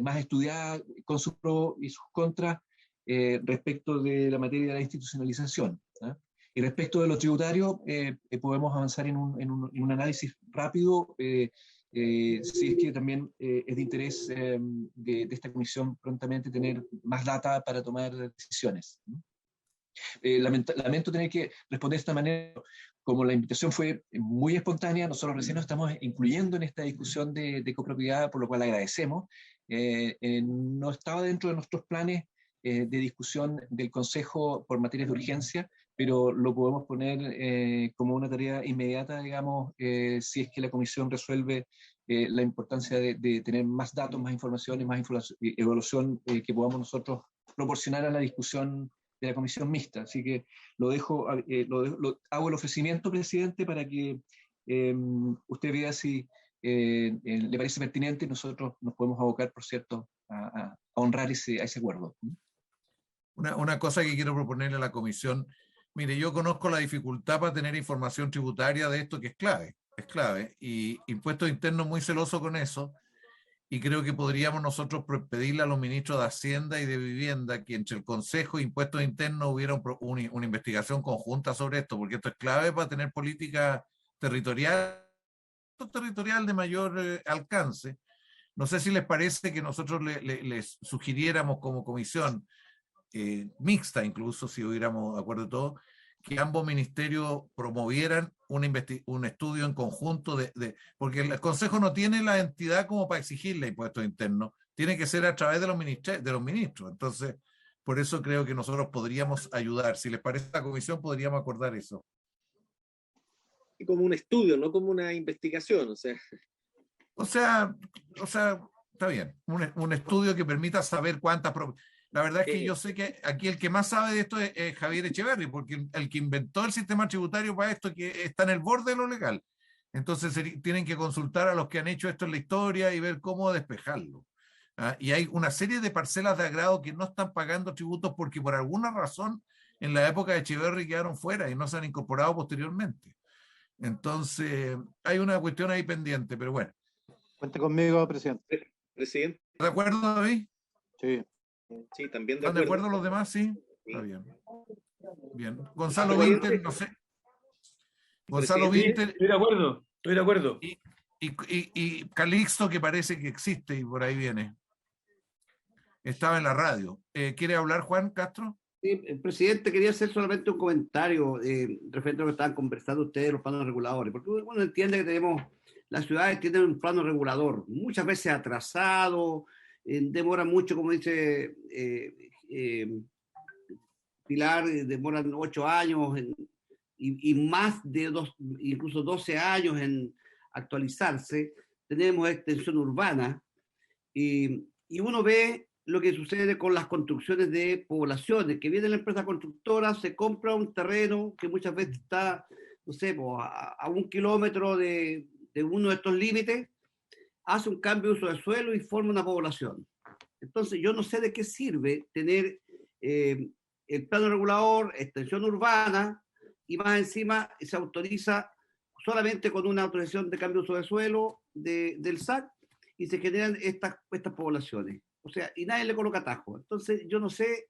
más estudiada con sus pros y sus contras respecto de la materia de la institucionalización. Y respecto de lo tributario, podemos avanzar en un análisis rápido, si es que también es de interés de esta comisión prontamente tener más data para tomar decisiones. Lamento tener que responder de esta manera. Como la invitación fue muy espontánea, nosotros recién nos estamos incluyendo en esta discusión de copropiedad, por lo cual agradecemos. No estaba dentro de nuestros planes de discusión del Consejo por materias de urgencia, pero lo podemos poner como una tarea inmediata, digamos, si es que la Comisión resuelve la importancia de tener más datos, más informaciones, evaluación que podamos nosotros proporcionar a la discusión de la Comisión Mixta. Así que hago el ofrecimiento, presidente, para que usted vea si le parece pertinente y nosotros nos podemos abocar, por cierto, a honrar a ese acuerdo. Una cosa que quiero proponerle a la comisión, mire, yo conozco la dificultad para tener información tributaria de esto, que es clave, y Impuestos Internos muy celoso con eso, y creo que podríamos nosotros pedirle a los ministros de Hacienda y de Vivienda que entre el Consejo e Impuestos Internos hubiera una investigación conjunta sobre esto, porque esto es clave para tener política territorial de mayor alcance. No sé si les parece que nosotros les sugiriéramos como comisión mixta, incluso si hubiéramos de acuerdo de todo, que ambos ministerios promovieran un estudio en conjunto porque el Consejo no tiene la entidad como para exigirle impuestos internos, tiene que ser a través de los ministros. Entonces, por eso creo que nosotros podríamos ayudar. Si les parece a la comisión, podríamos acordar eso. Y como un estudio, no como una investigación, O sea, está bien, un estudio que permita saber cuántas... La verdad es que yo sé que aquí el que más sabe de esto es Javier Echeverri, porque el que inventó el sistema tributario para esto, que está en el borde de lo legal. Entonces tienen que consultar a los que han hecho esto en la historia y ver cómo despejarlo. Y hay una serie de parcelas de agrado que no están pagando tributos porque por alguna razón en la época de Echeverri quedaron fuera y no se han incorporado posteriormente. Entonces hay una cuestión ahí pendiente, pero bueno. Cuente conmigo, presidente. Presidente. ¿De acuerdo, David? Sí. Sí, también de ¿Están de acuerdo. acuerdo los demás? Sí. Sí. Está bien. Bien. Gonzalo Vinter, no sé. Gonzalo Vinter. Estoy de acuerdo. Y Calixto, que parece que existe y por ahí viene. Estaba en la radio. ¿Quiere hablar Juan Castro? Sí, presidente, quería hacer solamente un comentario referente a lo que estaban conversando ustedes, los planos reguladores, porque uno entiende que las ciudades tienen un plano regulador, muchas veces atrasado, demora mucho, como dice Pilar, demoran 8 años y más de incluso 12 años en actualizarse. Tenemos extensión urbana y uno ve lo que sucede con las construcciones de poblaciones, que viene la empresa constructora, se compra un terreno que muchas veces está, no sé, a 1 kilómetro de uno de estos límites, hace un cambio de uso de suelo y forma una población. Entonces, yo no sé de qué sirve tener el plano regulador, extensión urbana, y más encima se autoriza solamente con una autorización de cambio de uso de suelo del SAC y se generan estas poblaciones. O sea, y nadie le coloca atajo. Entonces, yo no sé,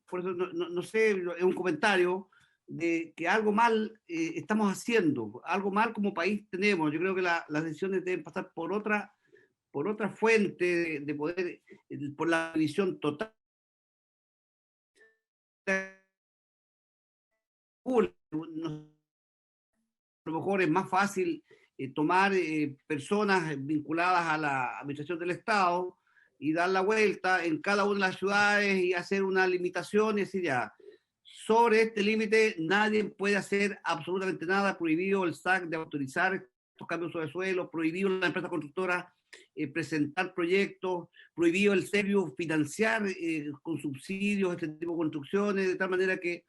por eso no sé, es un comentario de que algo mal estamos haciendo, algo mal como país tenemos. Yo creo que las decisiones deben pasar por otra fuente de poder, por la visión total. A lo mejor es más fácil tomar personas vinculadas a la administración del Estado y dar la vuelta en cada una de las ciudades y hacer una limitación y decir ya, sobre este límite nadie puede hacer absolutamente nada, prohibido el SAC de autorizar estos cambios de suelo, prohibido la empresa constructora presentar proyectos, prohibido el serio financiar con subsidios este tipo de construcciones, de tal manera que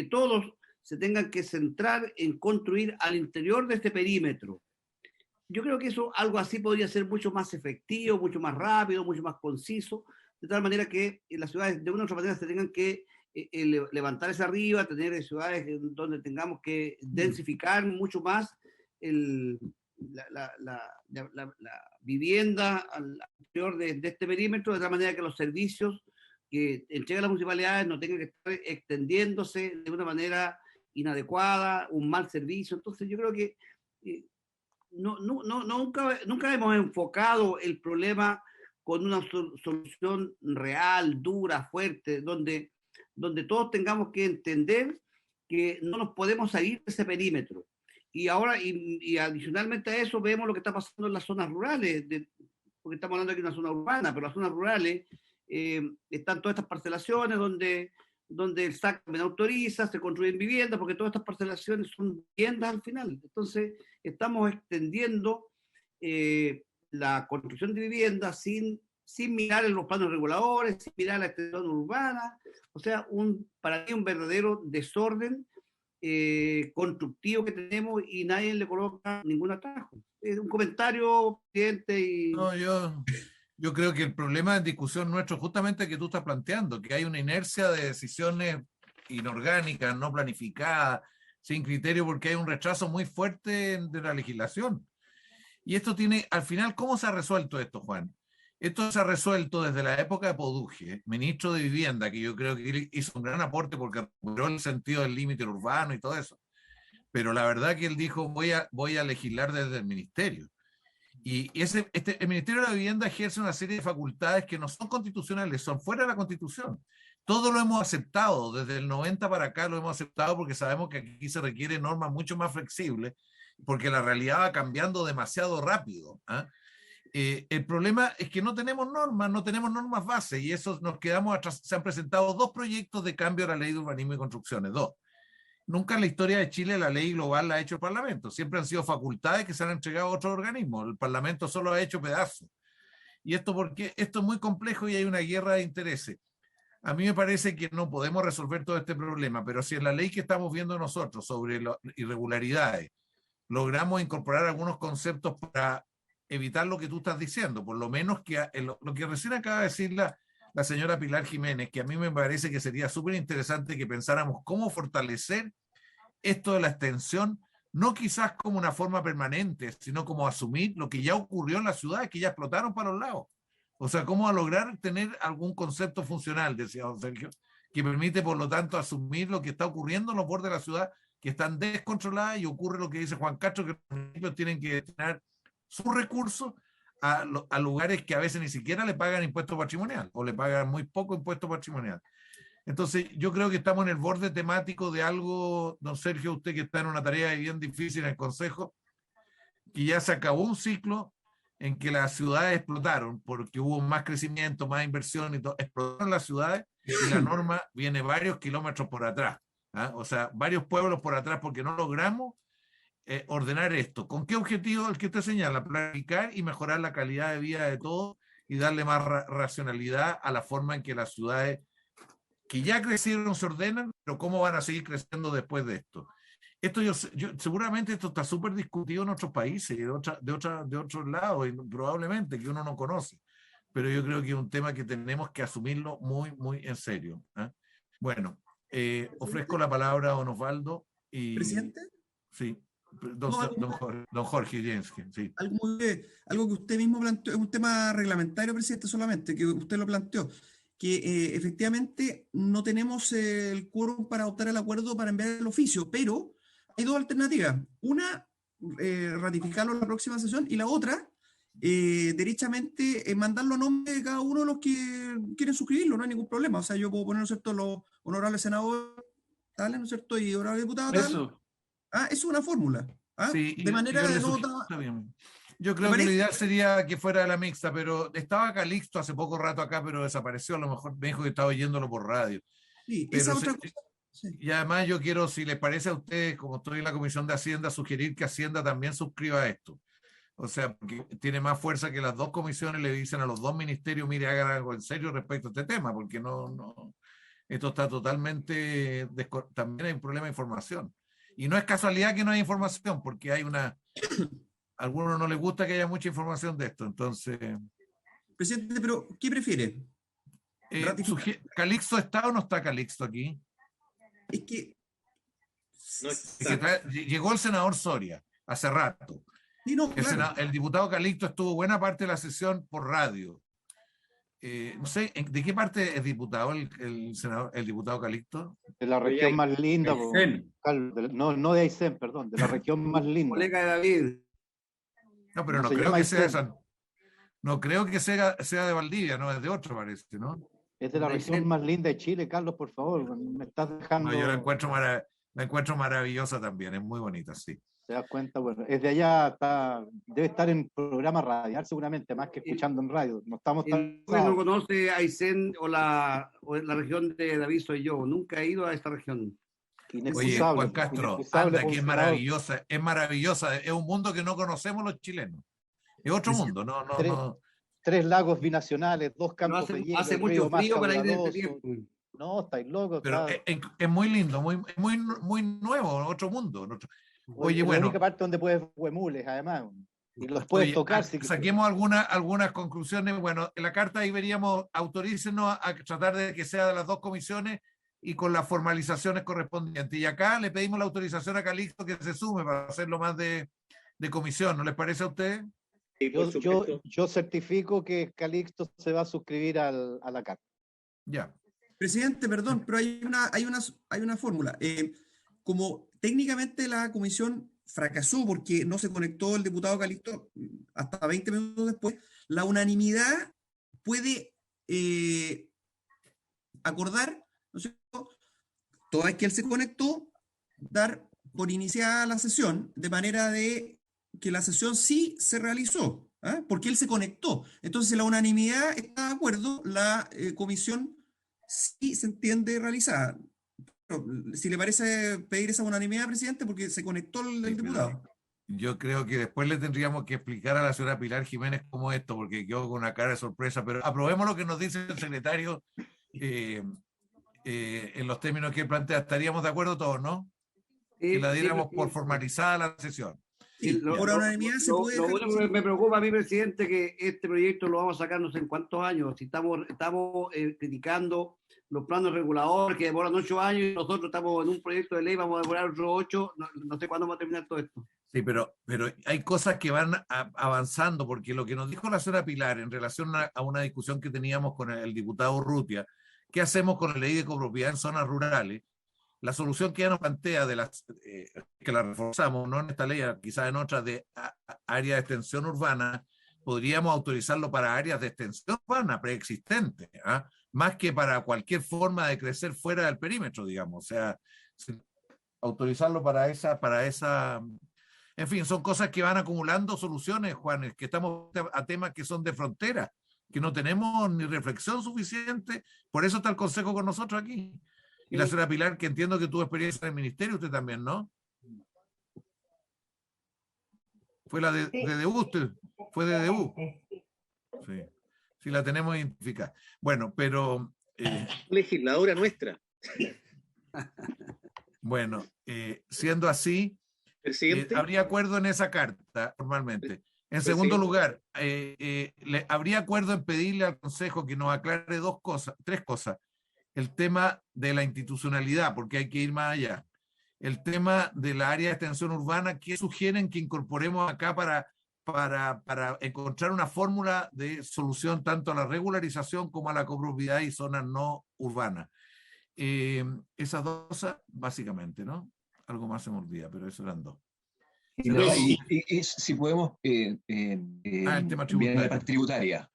todos se tengan que centrar en construir al interior de este perímetro. Yo creo que algo así podría ser mucho más efectivo, mucho más rápido, mucho más conciso, de tal manera que las ciudades de una u otra manera se tengan que levantar hacia arriba, tener ciudades donde tengamos que densificar mucho más la vivienda al interior de este perímetro, de tal manera que los servicios que entregan las municipalidades no tengan que estar extendiéndose de una manera inadecuada, un mal servicio. Entonces yo creo que nunca hemos enfocado el problema con una solución real, dura, fuerte, donde todos tengamos que entender que no nos podemos salir de ese perímetro. Y ahora, y adicionalmente a eso, vemos lo que está pasando en las zonas rurales, porque estamos hablando aquí de una zona urbana, pero las zonas rurales están todas estas parcelaciones donde el SAC me autoriza, se construyen viviendas, porque todas estas parcelaciones son viviendas al final. Entonces, estamos extendiendo la construcción de viviendas sin mirar en los planos reguladores, sin mirar la extensión urbana, o sea, para mí un verdadero desorden constructivo que tenemos y nadie le coloca ningún atajo. Es un comentario, presidente. Y... No, yo creo que el problema de discusión nuestro justamente que tú estás planteando, que hay una inercia de decisiones inorgánicas, no planificadas, sin criterio, porque hay un rechazo muy fuerte de la legislación. Y esto tiene, al final, ¿cómo se ha resuelto esto, Juan? Esto se ha resuelto desde la época de Poduje, ministro de Vivienda, que yo creo que hizo un gran aporte porque recuperó el sentido del límite urbano y todo eso. Pero la verdad que él dijo, voy a legislar desde el ministerio. Y el Ministerio de la Vivienda ejerce una serie de facultades que no son constitucionales, son fuera de la Constitución. Todo lo hemos aceptado, desde el 90 para acá lo hemos aceptado porque sabemos que aquí se requieren normas mucho más flexibles, porque la realidad va cambiando demasiado rápido. El problema es que no tenemos normas base, y eso nos quedamos atrás. Se han presentado 2 proyectos de cambio a la ley de urbanismo y construcciones, 2. Nunca en la historia de Chile la ley global la ha hecho el Parlamento, siempre han sido facultades que se han entregado a otros organismos, el Parlamento solo ha hecho pedazos. Y porque esto es muy complejo y hay una guerra de intereses. A mí me parece que no podemos resolver todo este problema, pero si en la ley que estamos viendo nosotros sobre las irregularidades logramos incorporar algunos conceptos para evitar lo que tú estás diciendo, por lo menos que lo que recién acaba de decir la señora Pilar Jiménez, que a mí me parece que sería súper interesante que pensáramos cómo fortalecer esto de la extensión, no quizás como una forma permanente, sino como asumir lo que ya ocurrió en las ciudades, que ya explotaron para los lados. O sea, cómo a lograr tener algún concepto funcional, decía don Sergio, que permite, por lo tanto, asumir lo que está ocurriendo en los bordes de la ciudad, que están descontroladas, y ocurre lo que dice Juan Castro, que los municipios tienen que destinar sus recursos a lugares que a veces ni siquiera le pagan impuesto patrimonial o le pagan muy poco impuesto patrimonial. Entonces, yo creo que estamos en el borde temático de algo, don Sergio, usted que está en una tarea bien difícil en el Consejo, que ya se acabó un ciclo en que las ciudades explotaron porque hubo más crecimiento, más inversión y todo. Explotaron las ciudades y la norma viene varios kilómetros por atrás. O sea, varios pueblos por atrás porque no logramos ordenar esto. ¿Con qué objetivo? El que usted señala, planificar y mejorar la calidad de vida de todos y darle más racionalidad a la forma en que las ciudades que ya crecieron se ordenan, pero cómo van a seguir creciendo después de esto. Esto seguramente esto está súper discutido en otros países, de otros lados, y probablemente que uno no conoce, pero yo creo que es un tema que tenemos que asumirlo muy, muy en serio. Bueno, ofrezco la palabra a don Osvaldo. ¿Presidente? Sí. Don Jorge Jenskin, sí. Algo que usted mismo planteó, es un tema reglamentario, presidente, solamente, que usted lo planteó, que efectivamente no tenemos el quórum para adoptar el acuerdo para enviar el oficio, pero hay 2 alternativas. Una, ratificarlo en la próxima sesión, y la otra, derechamente mandarlo a nombre de cada uno de los que quieren suscribirlo, no hay ningún problema. O sea, yo puedo poner, ¿no es cierto?, los honorables senadores, tales, ¿no es cierto?, y honorables diputados, Eso. Eso es una fórmula. Sí, de manera de no... Yo creo que lo ideal sería que fuera la mixta, pero estaba Calixto hace poco rato acá, pero desapareció. A lo mejor me dijo que estaba oyéndolo por radio. Sí, pero esa otra cosa. Sí. Y además yo quiero, si les parece a ustedes, como estoy en la Comisión de Hacienda, sugerir que Hacienda también suscriba esto. O sea, porque tiene más fuerza que las 2 comisiones le dicen a los 2 ministerios, mire, hagan algo en serio respecto a este tema, porque esto está totalmente, también hay un problema de información. Y no es casualidad que no haya información, porque hay a algunos no les gusta que haya mucha información de esto. Entonces, presidente, pero ¿qué prefiere? ¿Calixto está o no está Calixto aquí? Es que, No Es que está. llegó el senador Soria hace rato. sí, no, claro. El diputado Calixto estuvo buena parte de la sesión por radio. No sé, ¿de qué parte es diputado el diputado Calixto? De la región Oye, más linda, po, Aysén. Carlos, no de Aysén, perdón, de la región más linda. Colega de David. No, pero No no se creo llama que sea de Aysén. no creo que sea de Valdivia, no, es de otro parece, ¿no? Es de la De región Aysén. más linda de Chile, Carlos, por favor. Me estás dejando. No, yo la encuentro maravillosa también, es muy bonita, sí. ¿Te das cuenta? Bueno, es de allá, debe estar en programa radial seguramente, más que escuchando en radio. No estamos tan. El no conoce Aysén o la región de David soy yo. Nunca he ido a esta región. Oye, Inexcusable, Juan Castro, inexcusable anda, por que un senador. es maravillosa, es un mundo que no conocemos los chilenos. Es otro mundo, no. 3 lagos binacionales, 2 Pero campos de hielo, hace el mucho río más frío para ir de este caudaloso. tiempo. No, estáis locos. Pero es muy lindo, muy nuevo, otro mundo. Oye, Es la bueno, única parte donde puedes huemules, además. Y los puedes tocar. Si saquemos algunas conclusiones. Bueno, en la carta ahí veríamos, autorícenos a tratar de que sea de las dos comisiones y con las formalizaciones correspondientes. Y acá le pedimos la autorización a Calixto que se sume para hacerlo más de comisión. ¿No les parece a ustedes? Sí, por supuesto. yo certifico que Calixto se va a suscribir a la carta. Ya. Presidente, perdón, pero hay una fórmula. Como técnicamente la comisión fracasó porque no se conectó el diputado Calixto hasta 20 minutos después, la unanimidad puede acordar, ¿no es cierto?, toda vez que él se conectó, dar por iniciada la sesión, de manera de que la sesión sí se realizó, ¿ah? Porque él se conectó. Entonces, si la unanimidad está de acuerdo, la comisión sí se entiende realizada. Pero, si le parece pedir esa unanimidad, presidente, porque se conectó el diputado. Yo creo que después le tendríamos que explicar a la señora Pilar Jiménez cómo esto, porque quedó con una cara de sorpresa, pero aprobemos lo que nos dice el secretario en los términos que plantea. Estaríamos de acuerdo todos, ¿no? Que la diéramos por formalizada la sesión. Sí, por unanimidad se puede. Lo único que me preocupa a mí, presidente, que este proyecto lo vamos a sacar no sé en cuántos años. Si estamos criticando los planos reguladores que demoran 8 años y nosotros estamos en un proyecto de ley, vamos a demorar otros 8, no sé cuándo va a terminar todo esto. Sí, pero hay cosas que van avanzando, porque lo que nos dijo la señora Pilar en relación a una discusión que teníamos con el diputado Urrutia, ¿qué hacemos con la ley de copropiedad en zonas rurales? La solución que ella nos plantea, que la reforzamos, no en esta ley, quizás en otras, de área de extensión urbana, podríamos autorizarlo para áreas de extensión urbana preexistentes, ¿ah? Más que para cualquier forma de crecer fuera del perímetro, digamos. O sea, autorizarlo para esa. En fin, son cosas que van acumulando soluciones, Juan, que estamos a temas que son de frontera, que no tenemos ni reflexión suficiente. Por eso está el Consejo con nosotros aquí. Y la señora Pilar, que entiendo que tuvo experiencia en el ministerio, usted también, ¿no? Fue la de DU, usted. Fue de DU. Sí. Sí, la tenemos identificada. Bueno, pero... Legisladora nuestra. Bueno, siendo así, habría acuerdo en esa carta, formalmente. En segundo lugar, habría acuerdo en pedirle al Consejo que nos aclare tres cosas. El tema de la institucionalidad, porque hay que ir más allá. El tema de la área de extensión urbana, ¿qué sugieren que incorporemos acá para encontrar una fórmula de solución tanto a la regularización como a la copropiedad y zonas no urbanas? Esas dos cosas, básicamente, ¿no? Algo más se me olvida, pero eso eran dos. Y si podemos el tema enviar la parte tributaria.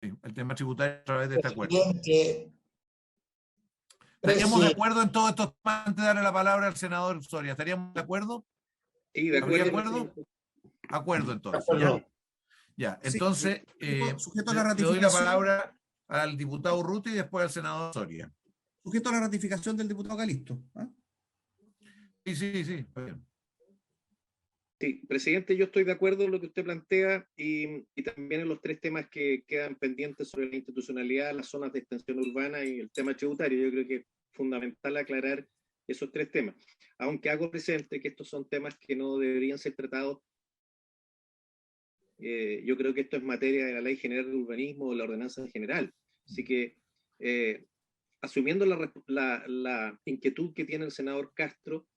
Sí, el tema tributario a través de este acuerdo. ¿Estaríamos de acuerdo en todo esto antes de darle la palabra al senador Soria? ¿Estaríamos de acuerdo? Sí, de acuerdo. ¿Acuerdo? Acuerdo, entonces. Ya, entonces, sujeto a la le doy la ratificación. palabra al diputado Urrutia y después al senador Soria. Sujeto a la ratificación del diputado Calixto. ¿Ah? Sí, está bien. Sí, presidente, yo estoy de acuerdo en lo que usted plantea y también en los tres temas que quedan pendientes sobre la institucionalidad, las zonas de extensión urbana y el tema tributario. Yo creo que es fundamental aclarar esos tres temas, aunque hago presente que estos son temas que no deberían ser tratados. Yo creo que esto es materia de la Ley General de Urbanismo o la Ordenanza General. Así que asumiendo la inquietud que tiene el senador Castro,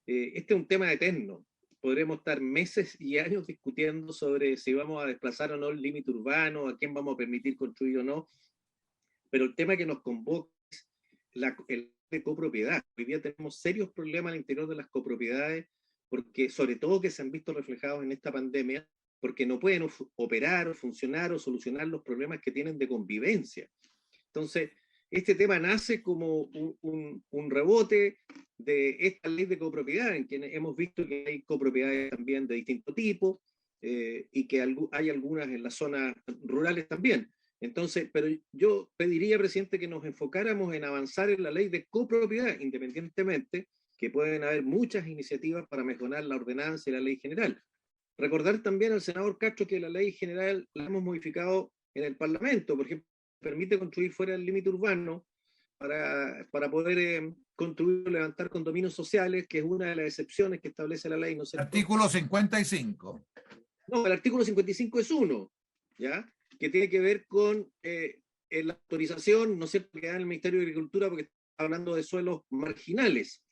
este es un tema eterno. Podremos estar meses y años discutiendo sobre si vamos a desplazar o no el límite urbano, a quién vamos a permitir construir o no, pero el tema que nos convoca es el de copropiedad. Hoy día tenemos serios problemas al interior de las copropiedades, porque sobre todo que se han visto reflejados en esta pandemia, porque no pueden operar o funcionar o solucionar los problemas que tienen de convivencia. Entonces, este tema nace como un rebote de esta ley de copropiedad, en que hemos visto que hay copropiedades también de distinto tipo, y que hay algunas en las zonas rurales también. Entonces, pero yo pediría, presidente, que nos enfocáramos en avanzar en la ley de copropiedad, independientemente que pueden haber muchas iniciativas para mejorar la ordenanza y la ley general. Recordar también al senador Castro que la ley general la hemos modificado en el Parlamento, por ejemplo, permite construir fuera del límite urbano para poder construir o levantar condominios sociales, que es una de las excepciones que establece la ley. ¿No sé? Artículo 55. No, el artículo 55 es uno, ¿ya? Que tiene que ver con la autorización, ¿no es cierto?, que da el Ministerio de Agricultura, porque está hablando de suelos marginales,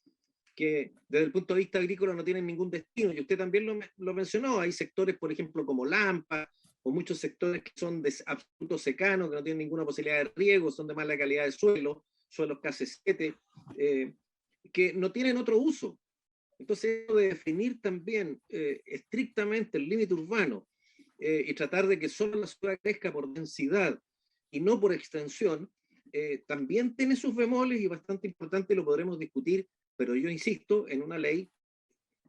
que desde el punto de vista agrícola no tienen ningún destino, y usted también lo mencionó. Hay sectores, por ejemplo, como Lampa, o muchos sectores que son de absoluto secano, que no tienen ninguna posibilidad de riego, son de mala calidad de suelo, suelos KC7, que no tienen otro uso. Entonces, de definir también estrictamente el límite urbano y tratar de que solo la ciudad crezca por densidad y no por extensión, también tiene sus bemoles y bastante importante, lo podremos discutir, pero yo insisto, en una ley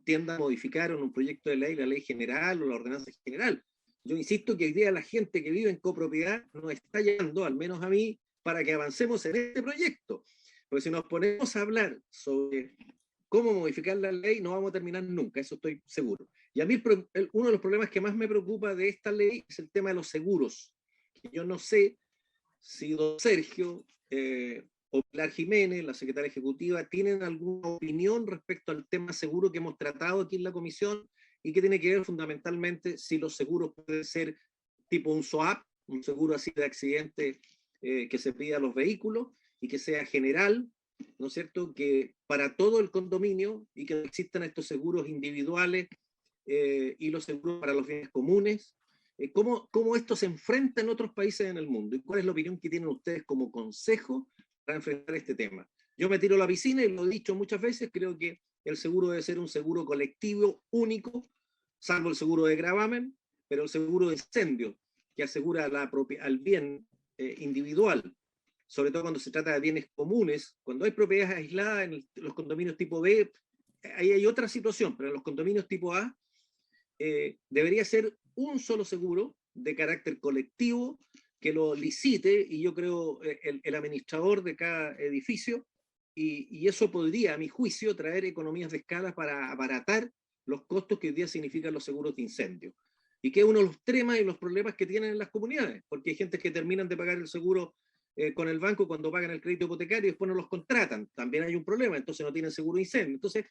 tienda a modificar en un proyecto de ley la ley general o la ordenanza general. Yo insisto que hoy día la gente que vive en copropiedad nos está llamando, al menos a mí, para que avancemos en este proyecto. Porque si nos ponemos a hablar sobre cómo modificar la ley, no vamos a terminar nunca, eso estoy seguro. Y a mí uno de los problemas que más me preocupa de esta ley es el tema de los seguros. Yo no sé si don Sergio o Pilar Jiménez, la secretaria ejecutiva, tienen alguna opinión respecto al tema seguro que hemos tratado aquí en la comisión, y que tiene que ver fundamentalmente si los seguros pueden ser tipo un SOAP, un seguro así de accidente que se pida a los vehículos, y que sea general, ¿no es cierto?, que para todo el condominio, y que existan estos seguros individuales y los seguros para los bienes comunes. ¿Cómo esto se enfrenta en otros países en el mundo? ¿Y cuál es la opinión que tienen ustedes como consejo para enfrentar este tema? Yo me tiro a la piscina y lo he dicho muchas veces, creo que el seguro debe ser un seguro colectivo, único, salvo el seguro de gravamen, pero el seguro de incendio, que asegura al bien individual, sobre todo cuando se trata de bienes comunes. Cuando hay propiedades aisladas en los condominios tipo B, ahí hay otra situación, pero en los condominios tipo A debería ser un solo seguro de carácter colectivo que lo licite, y yo creo el administrador de cada edificio, y eso podría, a mi juicio, traer economías de escala para abaratar los costos que hoy día significan los seguros de incendio, y que es uno de los temas y los problemas que tienen en las comunidades, porque hay gente que terminan de pagar el seguro con el banco cuando pagan el crédito hipotecario y después no los contratan. También hay un problema, entonces no tienen seguro de incendio. Entonces,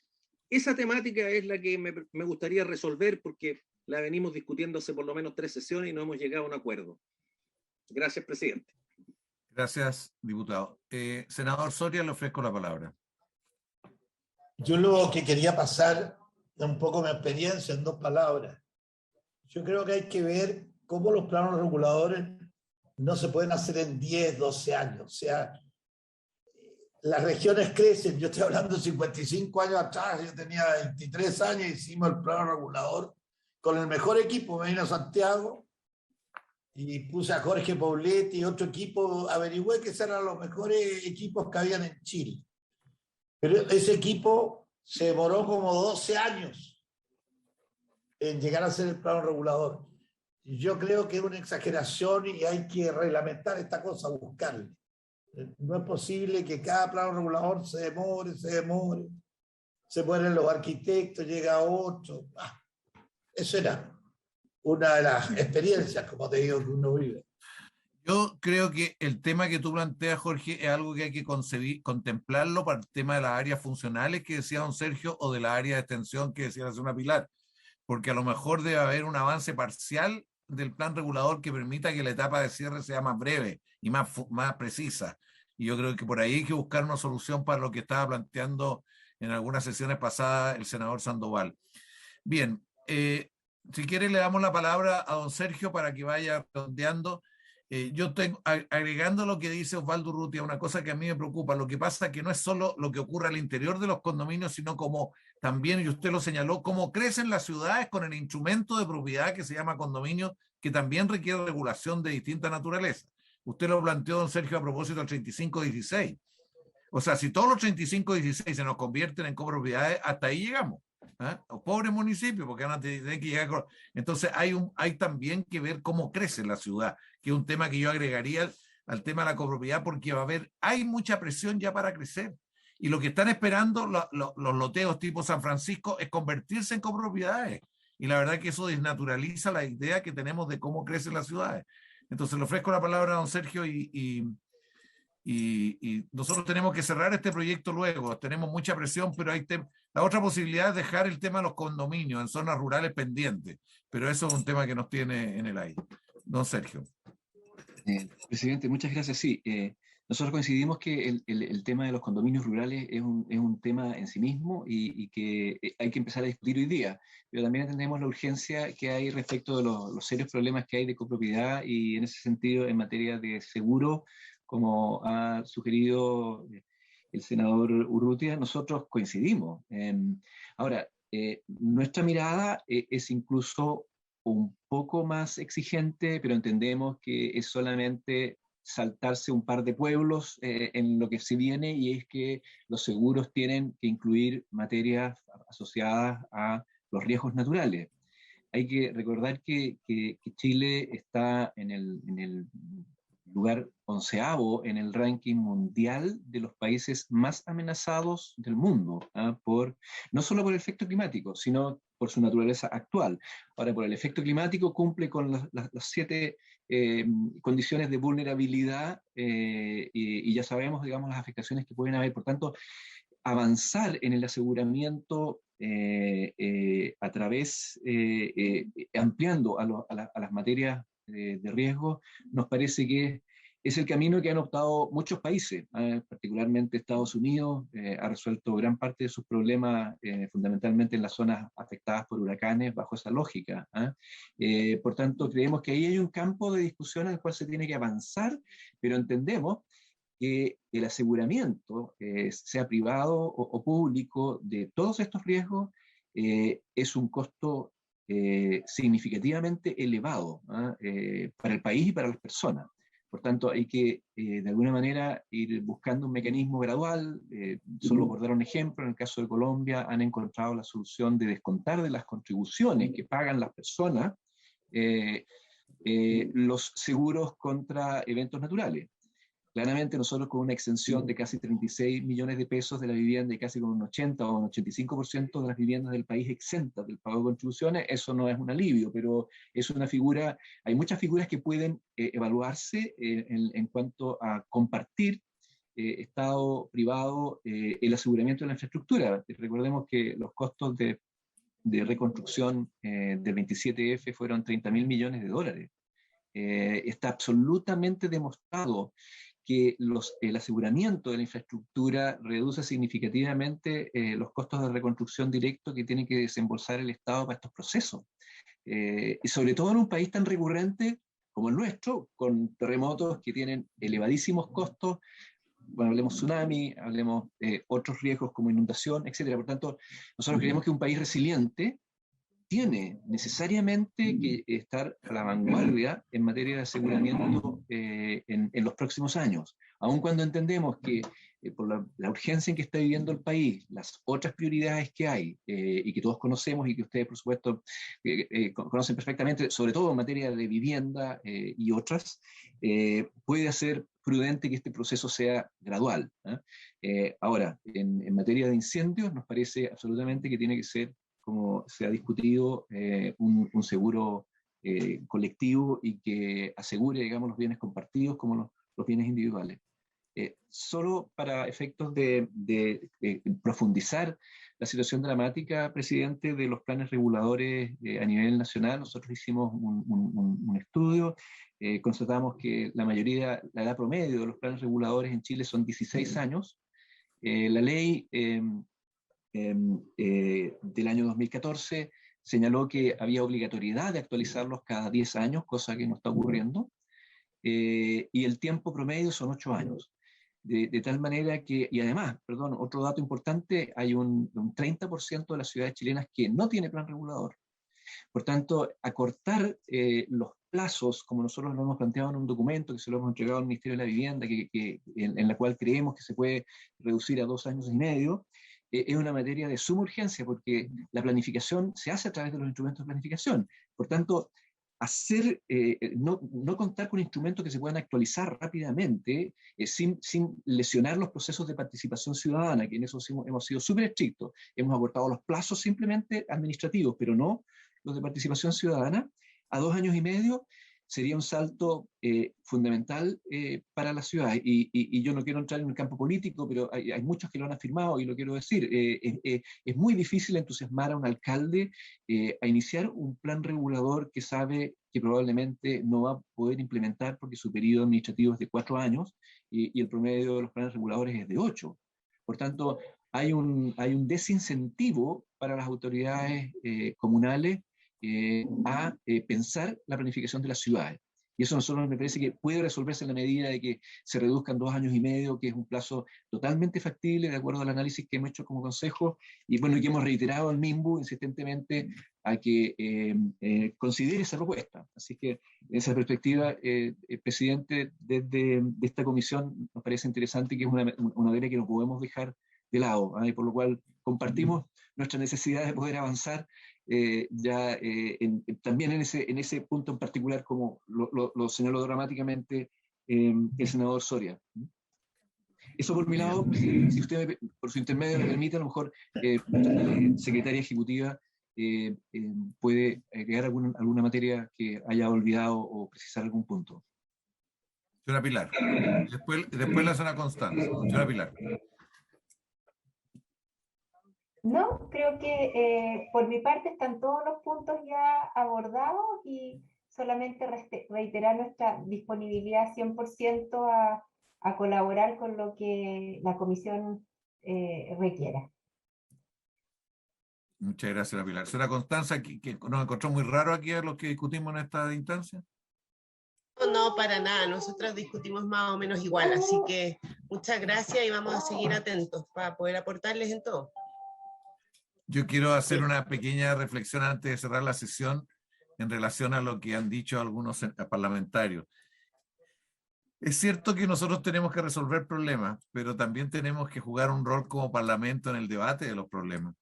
esa temática es la que me gustaría resolver, porque la venimos discutiendo hace por lo menos 3 sesiones y no hemos llegado a un acuerdo. Gracias, presidente. Gracias, diputado. Senador Soria, le ofrezco la palabra. Yo lo que quería pasar un poco mi experiencia en 2 palabras. Yo creo que hay que ver cómo los planos reguladores no se pueden hacer en 10, 12 años. O sea, las regiones crecen. Yo estoy hablando de 55 años atrás, yo tenía 23 años y hicimos el plano regulador con el mejor equipo. Me vine a Santiago y puse a Jorge Pobletti y otro equipo, averigüé que eran los mejores equipos que habían en Chile. Pero ese equipo se demoró como 12 años en llegar a ser el plano regulador. Yo creo que es una exageración y hay que reglamentar esta cosa, buscarle. No es posible que cada plano regulador se demore, se mueren los arquitectos, llega otro. Eso era una de las experiencias, como te digo, que uno vive. Yo creo que el tema que tú planteas, Jorge, es algo que hay que contemplarlo para el tema de las áreas funcionales que decía don Sergio, o de la área de extensión que decía la señora Pilar, porque a lo mejor debe haber un avance parcial del plan regulador que permita que la etapa de cierre sea más breve y más precisa. Y yo creo que por ahí hay que buscar una solución para lo que estaba planteando en algunas sesiones pasadas el senador Sandoval. Bien, si quiere le damos la palabra a don Sergio para que vaya redondeando. Yo tengo, agregando lo que dice Osvaldo Urrutia, una cosa que a mí me preocupa, lo que pasa es que no es solo lo que ocurre al interior de los condominios, sino como también, y usted lo señaló, cómo crecen las ciudades con el instrumento de propiedad que se llama condominio, que también requiere regulación de distinta naturaleza. Usted lo planteó, don Sergio, a propósito del 3516. O sea, si todos los 3516 se nos convierten en copropiedades, hasta ahí llegamos. Los pobres municipios, porque van a tener que llegar con... Entonces hay también que ver cómo crece la ciudad, que es un tema que yo agregaría al tema de la copropiedad, porque hay mucha presión ya para crecer. Y lo que están esperando los loteos tipo San Francisco es convertirse en copropiedades. Y la verdad que eso desnaturaliza la idea que tenemos de cómo crecen las ciudades. Entonces le ofrezco la palabra a don Sergio y nosotros tenemos que cerrar este proyecto luego. Tenemos mucha presión, pero la otra posibilidad es dejar el tema de los condominios en zonas rurales pendientes, pero eso es un tema que nos tiene en el aire. Don Sergio. Presidente, muchas gracias. Sí, nosotros coincidimos que el tema de los condominios rurales es un tema en sí mismo y que hay que empezar a discutir hoy día, pero también entendemos la urgencia que hay respecto de los serios problemas que hay de copropiedad y en ese sentido en materia de seguro, como ha sugerido el senador Urrutia, nosotros coincidimos. Ahora, nuestra mirada es incluso un poco más exigente, pero entendemos que es solamente saltarse un par de pueblos en lo que se viene, y es que los seguros tienen que incluir materias asociadas a los riesgos naturales. Hay que recordar que Chile está en el lugar 11º en el ranking mundial de los países más amenazados del mundo, no solo por el efecto climático, sino por su naturaleza actual. Ahora, por el efecto climático cumple con las 7 condiciones de vulnerabilidad y ya sabemos, digamos, las afectaciones que pueden haber. Por tanto, avanzar en el aseguramiento a través, ampliando a las materias de riesgo, nos parece que es el camino que han optado muchos países, particularmente Estados Unidos, ha resuelto gran parte de sus problemas fundamentalmente en las zonas afectadas por huracanes bajo esa lógica. Por tanto, creemos que ahí hay un campo de discusión en el cual se tiene que avanzar, pero entendemos que el aseguramiento, sea privado o público, de todos estos riesgos es un costo significativamente elevado para el país y para las personas. Por tanto, hay que, de alguna manera, ir buscando un mecanismo gradual. Solo por dar un ejemplo, en el caso de Colombia, han encontrado la solución de descontar de las contribuciones que pagan las personas los seguros contra eventos naturales. Claramente nosotros con una exención de casi 36 millones de pesos de la vivienda y casi con un 80 o un 85% de las viviendas del país exentas del pago de contribuciones, eso no es un alivio, pero es una figura, hay muchas figuras que pueden evaluarse en cuanto a compartir Estado, privado, el aseguramiento de la infraestructura. Recordemos que los costos de reconstrucción del 27F fueron 30.000 millones de dólares. Está absolutamente demostrado que el aseguramiento de la infraestructura reduce significativamente los costos de reconstrucción directo que tiene que desembolsar el Estado para estos procesos. Y sobre todo en un país tan recurrente como el nuestro, con terremotos que tienen elevadísimos costos. Bueno, hablemos tsunami, hablemos otros riesgos como inundación, etc. Por tanto, nosotros creemos que un país resiliente tiene necesariamente que estar a la vanguardia en materia de aseguramiento en los próximos años, aun cuando entendemos que por la urgencia en que está viviendo el país, las otras prioridades que hay y que todos conocemos y que ustedes, por supuesto, conocen perfectamente, sobre todo en materia de vivienda y otras, puede ser prudente que este proceso sea gradual. Ahora, en materia de incendios, nos parece absolutamente que tiene que ser, como se ha discutido, un seguro colectivo y que asegure, digamos, los bienes compartidos como los bienes individuales. Solo para efectos de profundizar la situación dramática, presidente, de los planes reguladores a nivel nacional, nosotros hicimos un estudio, constatamos que la edad promedio de los planes reguladores en Chile son 16 años. La ley del año 2014 señaló que había obligatoriedad de actualizarlos cada 10 años, cosa que no está ocurriendo, y el tiempo promedio son 8 años. De tal manera que, y además, perdón, otro dato importante, hay un 30% de las ciudades chilenas que no tiene plan regulador. Por tanto, acortar los plazos, como nosotros lo hemos planteado en un documento que se lo hemos entregado al Ministerio de la Vivienda, en la cual creemos que se puede reducir a 2 años y medio, es una materia de suma urgencia, porque la planificación se hace a través de los instrumentos de planificación. Por tanto, no contar con instrumentos que se puedan actualizar rápidamente sin lesionar los procesos de participación ciudadana, que en eso hemos sido súper estrictos. Hemos acortado los plazos simplemente administrativos, pero no los de participación ciudadana. A 2 años y medio sería un salto fundamental para la ciudad. Y yo no quiero entrar en el campo político, pero hay muchos que lo han afirmado y lo quiero decir. Es muy difícil entusiasmar a un alcalde a iniciar un plan regulador que sabe que probablemente no va a poder implementar porque su periodo administrativo es de 4 años y el promedio de los planes reguladores es de 8. Por tanto, hay un desincentivo para las autoridades comunales a pensar la planificación de las ciudades. Y eso a nosotros me parece que puede resolverse en la medida de que se reduzcan 2 años y medio, que es un plazo totalmente factible de acuerdo al análisis que hemos hecho como consejo y bueno, y que hemos reiterado al MIMBU insistentemente a que considere esa propuesta. Así que en esa perspectiva, presidente, de esta comisión nos parece interesante que es una área que no podemos dejar de lado, y por lo cual compartimos nuestra necesidad de poder avanzar también en ese punto en particular, como lo señaló dramáticamente el senador Soria. Eso por mi lado, si usted por su intermedio me permite, a lo mejor secretaria ejecutiva puede agregar alguna materia que haya olvidado o precisar algún punto. Señora Pilar. Después la señora Constanza. Señora Pilar. No, creo que por mi parte están todos los puntos ya abordados y solamente reiterar nuestra disponibilidad 100% a colaborar con lo que la comisión requiera. Muchas gracias, señora Pilar. Señora Constanza, que nos encontró muy raro aquí a los que discutimos en esta instancia. No, para nada. Nosotros discutimos más o menos igual, así que muchas gracias y vamos a seguir atentos para poder aportarles en todo. Yo quiero hacer una pequeña reflexión antes de cerrar la sesión en relación a lo que han dicho algunos parlamentarios. Es cierto que nosotros tenemos que resolver problemas, pero también tenemos que jugar un rol como parlamento en el debate de los problemas.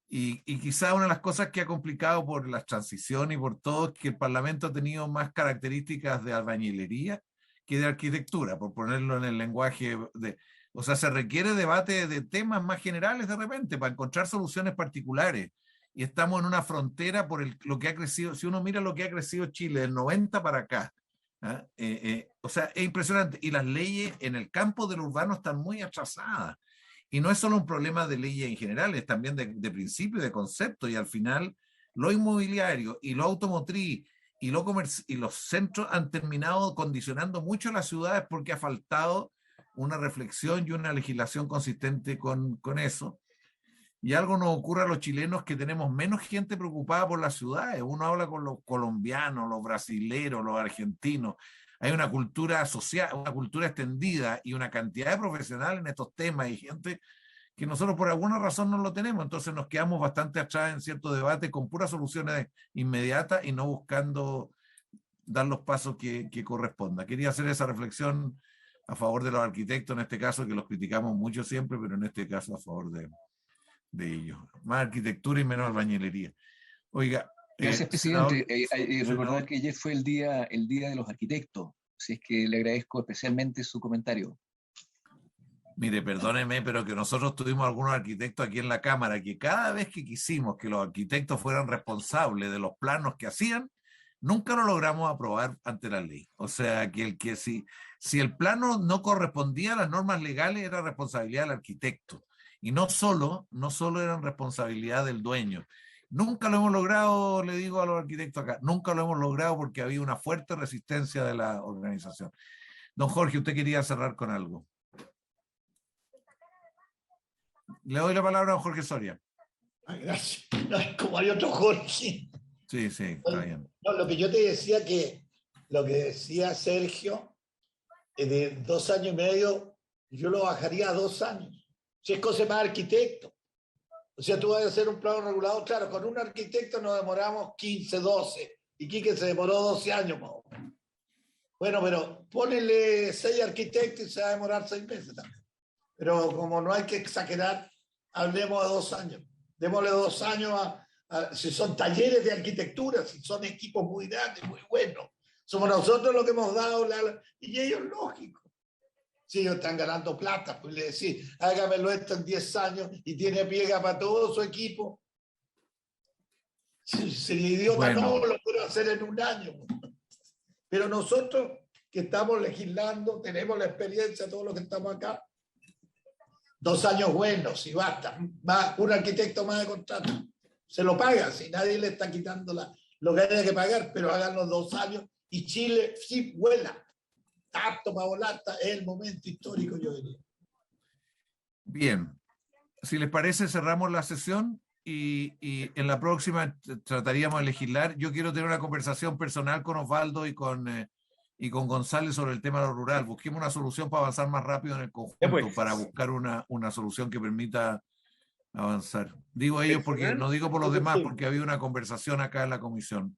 Y quizá una de las cosas que ha complicado por la transición y por todo es que el Parlamento ha tenido más características de albañilería que de arquitectura, por ponerlo en el lenguaje de... O sea, se requiere debate de temas más generales de repente para encontrar soluciones particulares. Y estamos en una frontera por lo que ha crecido. Si uno mira lo que ha crecido Chile del 90 para acá, o sea, es impresionante. Y las leyes en el campo del urbano están muy atrasadas. Y no es solo un problema de leyes en general, es también de principio y de concepto. Y al final, lo inmobiliario y lo automotriz y los centros han terminado condicionando mucho las ciudades porque ha faltado una reflexión y una legislación consistente con eso. Y algo nos ocurre a los chilenos que tenemos menos gente preocupada por las ciudades. Uno habla con los colombianos, los brasileros, los argentinos. Hay una cultura social, una cultura extendida y una cantidad de profesionales en estos temas y gente que nosotros por alguna razón no lo tenemos. Entonces nos quedamos bastante atrás en ciertos debates con puras soluciones inmediatas y no buscando dar los pasos que corresponda. Quería hacer esa reflexión a favor de los arquitectos, en este caso, que los criticamos mucho siempre, pero en este caso a favor de ellos. Más arquitectura y menos albañilería. Oiga. Gracias, presidente. Recordar que ayer fue el día de los arquitectos, así es que le agradezco especialmente su comentario. Mire, perdóneme, pero que nosotros tuvimos algunos arquitectos aquí en la Cámara que cada vez que quisimos que los arquitectos fueran responsables de los planos que hacían, nunca lo logramos aprobar ante la ley. O sea, que si el plano no correspondía a las normas legales, era responsabilidad del arquitecto. Y no solo eran responsabilidad del dueño. Nunca lo hemos logrado, le digo a los arquitectos acá, nunca lo hemos logrado porque había una fuerte resistencia de la organización. Don Jorge, usted quería cerrar con algo. Le doy la palabra a don Jorge Soria. Gracias. No, como hay otro Jorge. Sí, está bien. No, lo que yo te decía lo que decía Sergio, de 2 años y medio, yo lo bajaría a 2 años. Si es cosa más arquitecto. O sea, tú vas a hacer un plano regulador, claro, con un arquitecto nos demoramos 15, 12, y Quique se demoró 12 años más o menos. Bueno, pero ponele 6 arquitectos y se va a demorar 6 meses también. Pero como no hay que exagerar, hablemos de 2 años. Démosle 2 años si son talleres de arquitectura, si son equipos muy grandes, muy buenos. Somos nosotros los que hemos dado y ellos, lógico. Si ellos están ganando plata, pues le decís, hágamelo esto en 10 años y tiene piega para todo su equipo. Si sería idiota, Bueno. no lo puedo hacer en 1 año. Pero nosotros que estamos legislando, tenemos la experiencia, todos los que estamos acá, 2 años buenos y basta. Un arquitecto más de contrato. Se lo paga, si nadie le está quitando lo que haya que pagar, pero hagan los 2 años y Chile sí vuela. Apto para volar, es el momento histórico, yo diría. Bien, si les parece, cerramos la sesión y en la próxima trataríamos de legislar. Yo quiero tener una conversación personal con Osvaldo y con González sobre el tema de lo rural. Busquemos una solución para avanzar más rápido en el conjunto, para buscar una solución que permita avanzar. Digo ellos porque no digo por los demás, porque había una conversación acá en la comisión.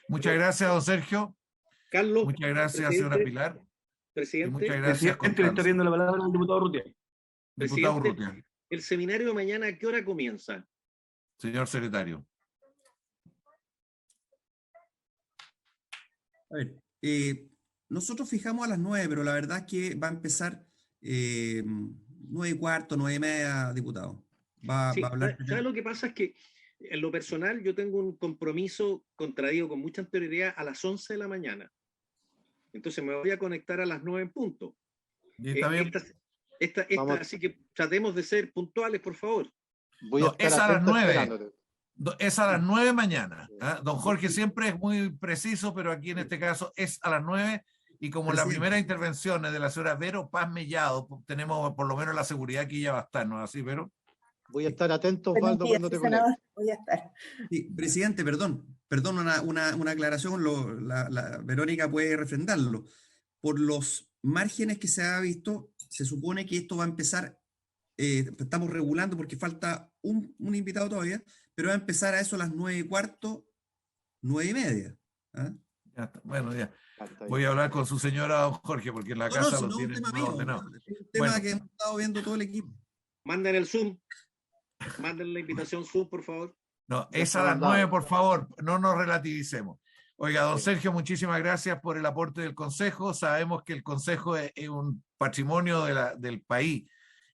Muchas gracias, don Sergio. Carlos. Muchas gracias, señora Pilar. Presidente. Muchas gracias, Presidente, le está pidiendo la palabra al diputado Urrutia. Diputado Urrutia. El seminario de mañana, ¿a qué hora comienza? Señor secretario. A ver, nosotros fijamos a las 9, pero la verdad es que va a empezar 9:15, 9:30, diputado. Va a hablar. ¿Sabes lo que pasa? Es que en lo personal yo tengo un compromiso contraído con mucha anterioridad a las 11 de la mañana. Entonces me voy a conectar a las 9 en punto. Está bien. Así que tratemos de ser puntuales, por favor. Es a las 9. Es a las 9 mañana. Don Jorge siempre es muy preciso, pero aquí en este caso es a las 9. Y como la primera intervención es de la señora Vero Paz Mellado, tenemos por lo menos la seguridad que ella va a estar, ¿no es así, Vero? Voy a estar atento, Osvaldo, cuando te conectes. Voy a estar. Sí, presidente, perdón, una aclaración, la Verónica puede refrendarlo. Por los márgenes que se ha visto, se supone que esto va a empezar, estamos regulando porque falta un invitado todavía, pero va a empezar a eso a las 9:15, 9:30. Ya está. Bueno, ya. Voy a hablar con su señora, don Jorge, porque en la casa lo tiene ordenado. Es un tema que hemos estado viendo todo el equipo. Manden el Zoom. Manden la invitación Zoom, por favor. No, es a las 9, por favor, no nos relativicemos. Oiga, don Sergio, muchísimas gracias por el aporte del Consejo. Sabemos que el Consejo es un patrimonio del país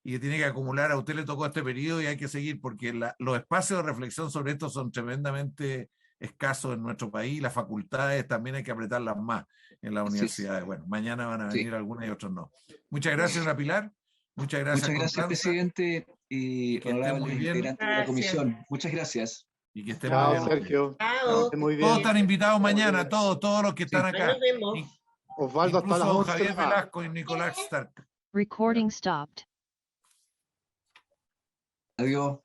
y que tiene que acumular. A usted le tocó este periodo y hay que seguir porque los espacios de reflexión sobre esto son tremendamente escasos en nuestro país. Las facultades también hay que apretarlas más en las universidades. Bueno, mañana van a venir algunas y otros no. Muchas gracias, señora Pilar. Muchas gracias, Constanza. Presidente y honorables integrantes de la comisión. Muchas gracias. Y que estén muy bien. Sergio. Muy bien. Todos están invitados mañana, todos los que están acá. Osvaldo, hasta las 11. Javier Velasco y Nicolás Stark. Recording stopped. Adiós.